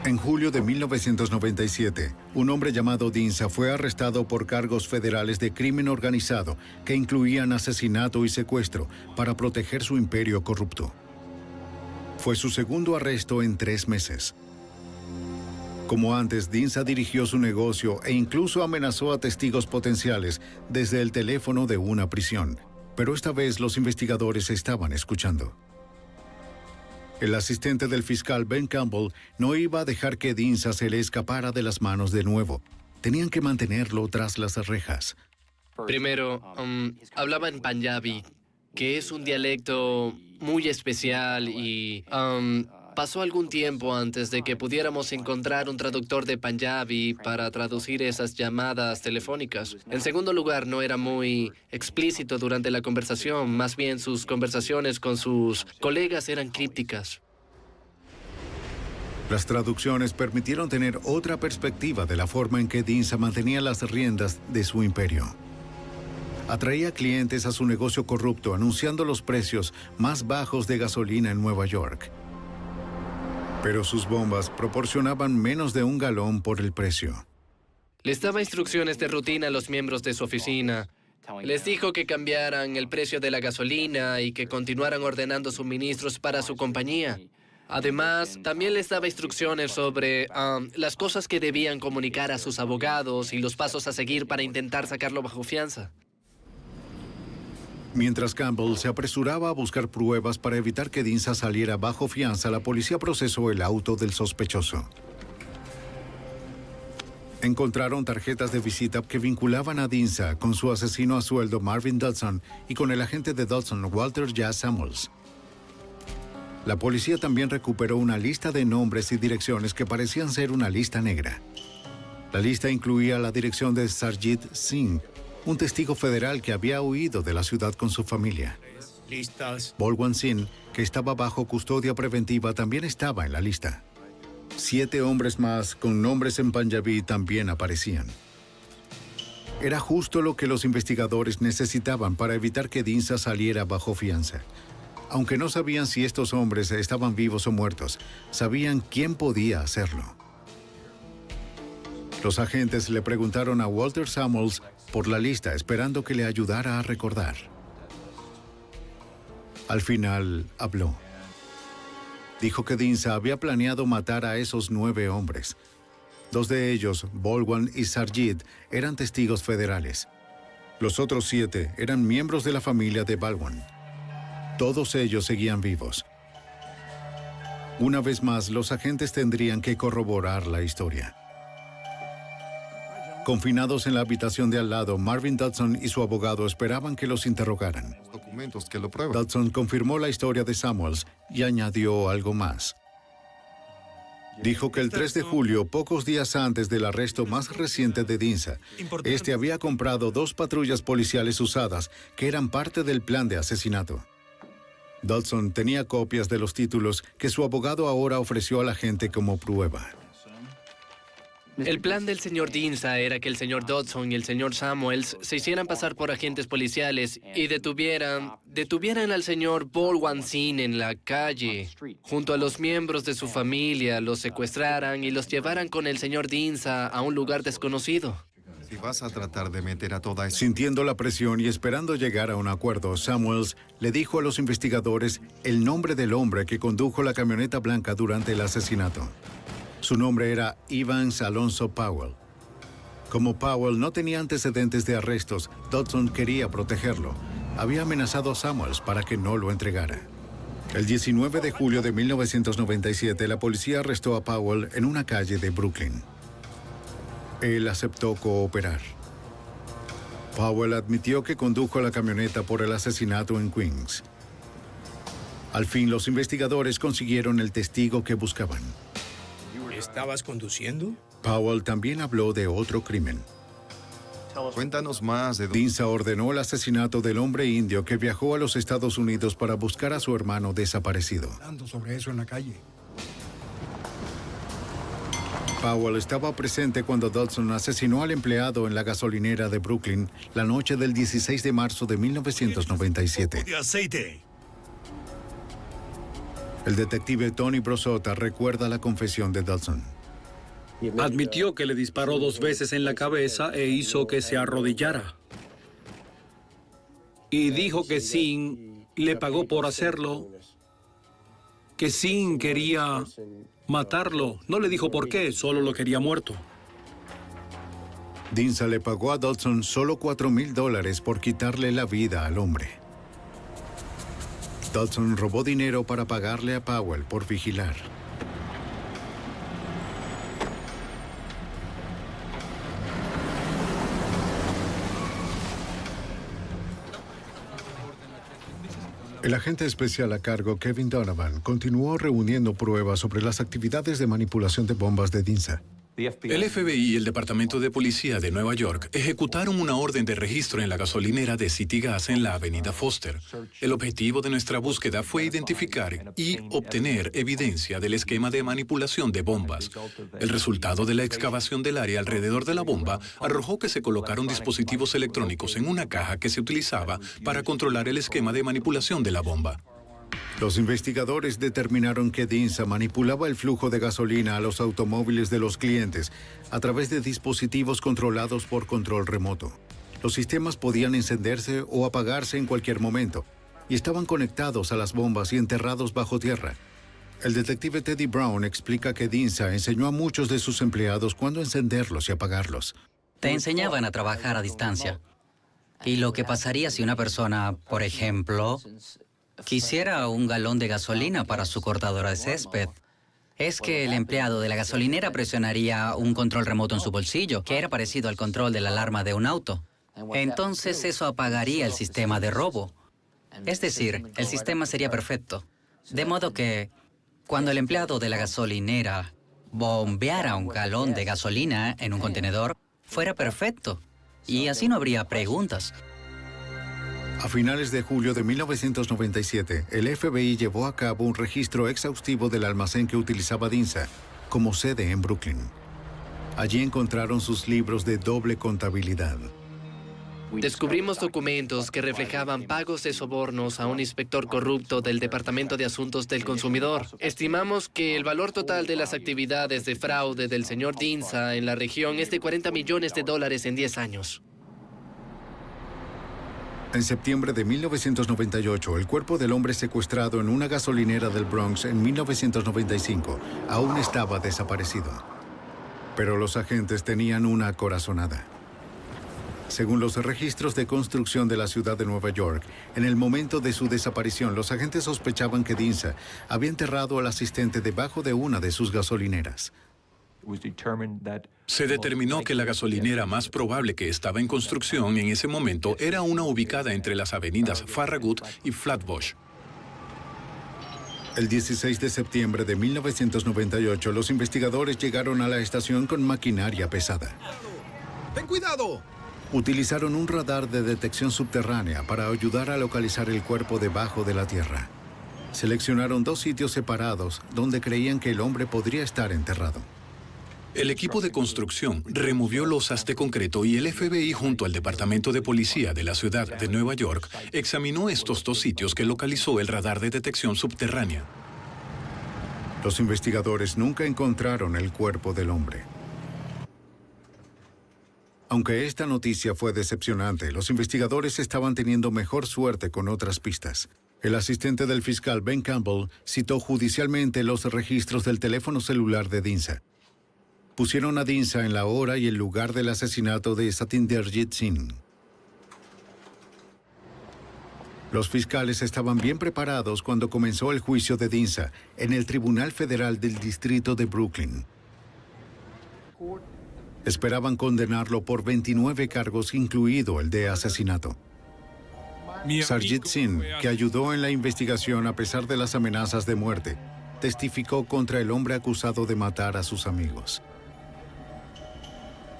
En julio de 1997, un hombre llamado Dinsa fue arrestado por cargos federales de crimen organizado que incluían asesinato y secuestro para proteger su imperio corrupto. Fue su segundo arresto en 3 meses. Como antes, Dinsa dirigió su negocio e incluso amenazó a testigos potenciales desde el teléfono de una prisión. Pero esta vez los investigadores estaban escuchando. El asistente del fiscal Ben Campbell no iba a dejar que Dinsa se le escapara de las manos de nuevo. Tenían que mantenerlo tras las rejas. Primero, hablaba en Punjabi, que es un dialecto muy especial y pasó algún tiempo antes de que pudiéramos encontrar un traductor de Punjabi para traducir esas llamadas telefónicas. En segundo lugar, no era muy explícito durante la conversación, más bien sus conversaciones con sus colegas eran crípticas. Las traducciones permitieron tener otra perspectiva de la forma en que Dinsa mantenía las riendas de su imperio. Atraía clientes a su negocio corrupto anunciando los precios más bajos de gasolina en Nueva York. Pero sus bombas proporcionaban menos de 1 galón por el precio. Les daba instrucciones de rutina a los miembros de su oficina. Les dijo que cambiaran el precio de la gasolina y que continuaran ordenando suministros para su compañía. Además, también les daba instrucciones sobre las cosas que debían comunicar a sus abogados y los pasos a seguir para intentar sacarlo bajo fianza. Mientras Campbell se apresuraba a buscar pruebas para evitar que Dinsa saliera bajo fianza, la policía procesó el auto del sospechoso. Encontraron tarjetas de visita que vinculaban a Dinsa con su asesino a sueldo Marvin Dodson y con el agente de Dodson, Walter J. Samuels. La policía también recuperó una lista de nombres y direcciones que parecían ser una lista negra. La lista incluía la dirección de Sarjit Singh, un testigo federal que había huido de la ciudad con su familia. Listas. Bolwan Singh, que estaba bajo custodia preventiva, también estaba en la lista. 7 hombres más con nombres en Punjabi también aparecían. Era justo lo que los investigadores necesitaban para evitar que Dinsa saliera bajo fianza. Aunque no sabían si estos hombres estaban vivos o muertos, sabían quién podía hacerlo. Los agentes le preguntaron a Walter Samuels por la lista, esperando que le ayudara a recordar. Al final, habló. Dijo que Dinsa había planeado matar a esos 9 hombres. 2 de ellos, Bolwan y Sarjit, eran testigos federales. Los otros 7 eran miembros de la familia de Balwan. Todos ellos seguían vivos. Una vez más, los agentes tendrían que corroborar la historia. Confinados en la habitación de al lado, Marvin Dodson y su abogado esperaban que los interrogaran. Documentos que lo prueban. Dodson confirmó la historia de Samuels y añadió algo más. Dijo que el 3 de julio, pocos días antes del arresto más reciente de Dinsa, este había comprado 2 patrullas policiales usadas que eran parte del plan de asesinato. Dodson tenía copias de los títulos que su abogado ahora ofreció a la gente como prueba. El plan del señor Dinsa era que el señor Dodson y el señor Samuels se hicieran pasar por agentes policiales y detuvieran al señor Bolwan Singh en la calle, junto a los miembros de su familia, los secuestraran y los llevaran con el señor Dinsa a un lugar desconocido. Si vas a tratar de meter a toda esa... Sintiendo la presión y esperando llegar a un acuerdo, Samuels le dijo a los investigadores el nombre del hombre que condujo la camioneta blanca durante el asesinato. Su nombre era Evans Alonso Powell. Como Powell no tenía antecedentes de arrestos, Dodson quería protegerlo. Había amenazado a Samuels para que no lo entregara. El 19 de julio de 1997, la policía arrestó a Powell en una calle de Brooklyn. Él aceptó cooperar. Powell admitió que condujo la camioneta por el asesinato en Queens. Al fin, los investigadores consiguieron el testigo que buscaban. ¿Estabas conduciendo? Powell también habló de otro crimen. Cuéntanos más de... Dinsa ordenó el asesinato del hombre indio que viajó a los Estados Unidos para buscar a su hermano desaparecido. Hablando sobre eso en la calle. Powell estaba presente cuando Dodson asesinó al empleado en la gasolinera de Brooklyn la noche del 16 de marzo de 1997. ¡De aceite! El detective Tony Brosota recuerda la confesión de Dodson. Admitió que le disparó 2 veces en la cabeza e hizo que se arrodillara. Y dijo que Sin le pagó por hacerlo, que Sin quería matarlo. No le dijo por qué, solo lo quería muerto. Dinsa le pagó a Dodson solo $4,000 por quitarle la vida al hombre. Dodson robó dinero para pagarle a Powell por vigilar. El agente especial a cargo, Kevin Donovan, continuó reuniendo pruebas sobre las actividades de manipulación de bombas de Dinsa. El FBI y el Departamento de Policía de Nueva York ejecutaron una orden de registro en la gasolinera de City Gas en la avenida Foster. El objetivo de nuestra búsqueda fue identificar y obtener evidencia del esquema de manipulación de bombas. El resultado de la excavación del área alrededor de la bomba arrojó que se colocaron dispositivos electrónicos en una caja que se utilizaba para controlar el esquema de manipulación de la bomba. Los investigadores determinaron que Dinsa manipulaba el flujo de gasolina a los automóviles de los clientes a través de dispositivos controlados por control remoto. Los sistemas podían encenderse o apagarse en cualquier momento y estaban conectados a las bombas y enterrados bajo tierra. El detective Teddy Brown explica que Dinsa enseñó a muchos de sus empleados cuándo encenderlos y apagarlos. Te enseñaban a trabajar a distancia. Y lo que pasaría si una persona, por ejemplo, quisiera un galón de gasolina para su cortadora de césped, es que el empleado de la gasolinera presionaría un control remoto en su bolsillo, que era parecido al control de la alarma de un auto. Entonces eso apagaría el sistema de robo. Es decir, el sistema sería perfecto. De modo que cuando el empleado de la gasolinera bombeara un galón de gasolina en un contenedor, fuera perfecto. Y así no habría preguntas. A finales de julio de 1997, el FBI llevó a cabo un registro exhaustivo del almacén que utilizaba Dinsa como sede en Brooklyn. Allí encontraron sus libros de doble contabilidad. Descubrimos documentos que reflejaban pagos de sobornos a un inspector corrupto del Departamento de Asuntos del Consumidor. Estimamos que el valor total de las actividades de fraude del señor Dinsa en la región es de $40 millones en 10 años. En septiembre de 1998, el cuerpo del hombre secuestrado en una gasolinera del Bronx en 1995 aún estaba desaparecido. Pero los agentes tenían una corazonada. Según los registros de construcción de la ciudad de Nueva York, en el momento de su desaparición, los agentes sospechaban que Dinsa había enterrado al asistente debajo de una de sus gasolineras. Se determinó que la gasolinera más probable que estaba en construcción en ese momento era una ubicada entre las avenidas Farragut y Flatbush. El 16 de septiembre de 1998, los investigadores llegaron a la estación con maquinaria pesada. ¡Ten cuidado! Utilizaron un radar de detección subterránea para ayudar a localizar el cuerpo debajo de la tierra. Seleccionaron 2 sitios separados donde creían que el hombre podría estar enterrado. El equipo de construcción removió losas de concreto y el FBI, junto al Departamento de Policía de la ciudad de Nueva York, examinó estos 2 sitios que localizó el radar de detección subterránea. Los investigadores nunca encontraron el cuerpo del hombre. Aunque esta noticia fue decepcionante, los investigadores estaban teniendo mejor suerte con otras pistas. El asistente del fiscal Ben Campbell citó judicialmente los registros del teléfono celular de Dinsa. Pusieron a Dinsa en la hora y el lugar del asesinato de Satinderjit Singh. Los fiscales estaban bien preparados cuando comenzó el juicio de Dinsa en el Tribunal Federal del Distrito de Brooklyn. Esperaban condenarlo por 29 cargos, incluido el de asesinato. Sarjit Singh, que ayudó en la investigación a pesar de las amenazas de muerte, testificó contra el hombre acusado de matar a sus amigos.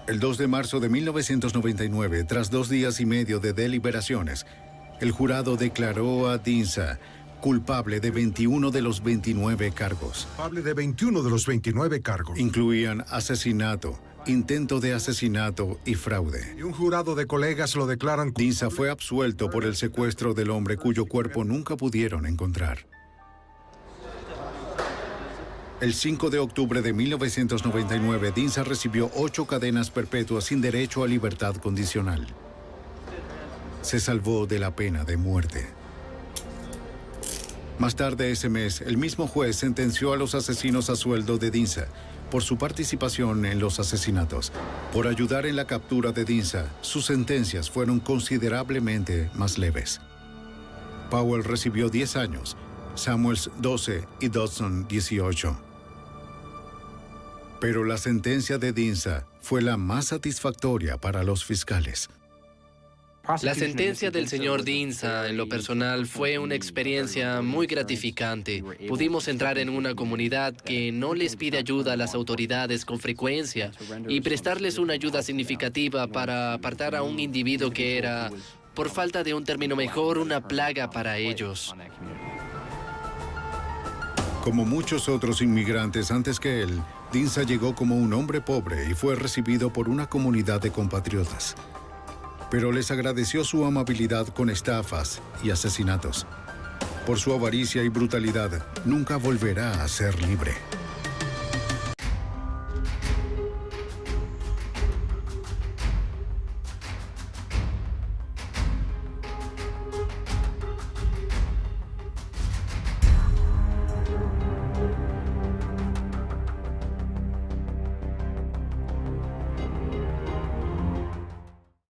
El 2 de marzo de 1999, tras 2 días y medio de deliberaciones, el jurado declaró a Dinsa culpable de 21 de los 29 cargos. Culpable de 21 de los 29 cargos. Incluían asesinato, intento de asesinato y fraude. Y un jurado de colegas lo declaran culpable. Dinsa fue absuelto por el secuestro del hombre cuyo cuerpo nunca pudieron encontrar. El 5 de octubre de 1999, Dinsa recibió 8 cadenas perpetuas sin derecho a libertad condicional. Se salvó de la pena de muerte. Más tarde ese mes, el mismo juez sentenció a los asesinos a sueldo de Dinsa por su participación en los asesinatos. Por ayudar en la captura de Dinsa, sus sentencias fueron considerablemente más leves. Powell recibió 10 años, Samuels 12 y Dodson 18. Pero la sentencia de Dinsa fue la más satisfactoria para los fiscales. La sentencia del señor Dinsa, en lo personal, fue una experiencia muy gratificante. Pudimos entrar en una comunidad que no les pide ayuda a las autoridades con frecuencia y prestarles una ayuda significativa para apartar a un individuo que era, por falta de un término mejor, una plaga para ellos. Como muchos otros inmigrantes antes que él, Dinsa llegó como un hombre pobre y fue recibido por una comunidad de compatriotas. Pero les agradeció su amabilidad con estafas y asesinatos. Por su avaricia y brutalidad, nunca volverá a ser libre.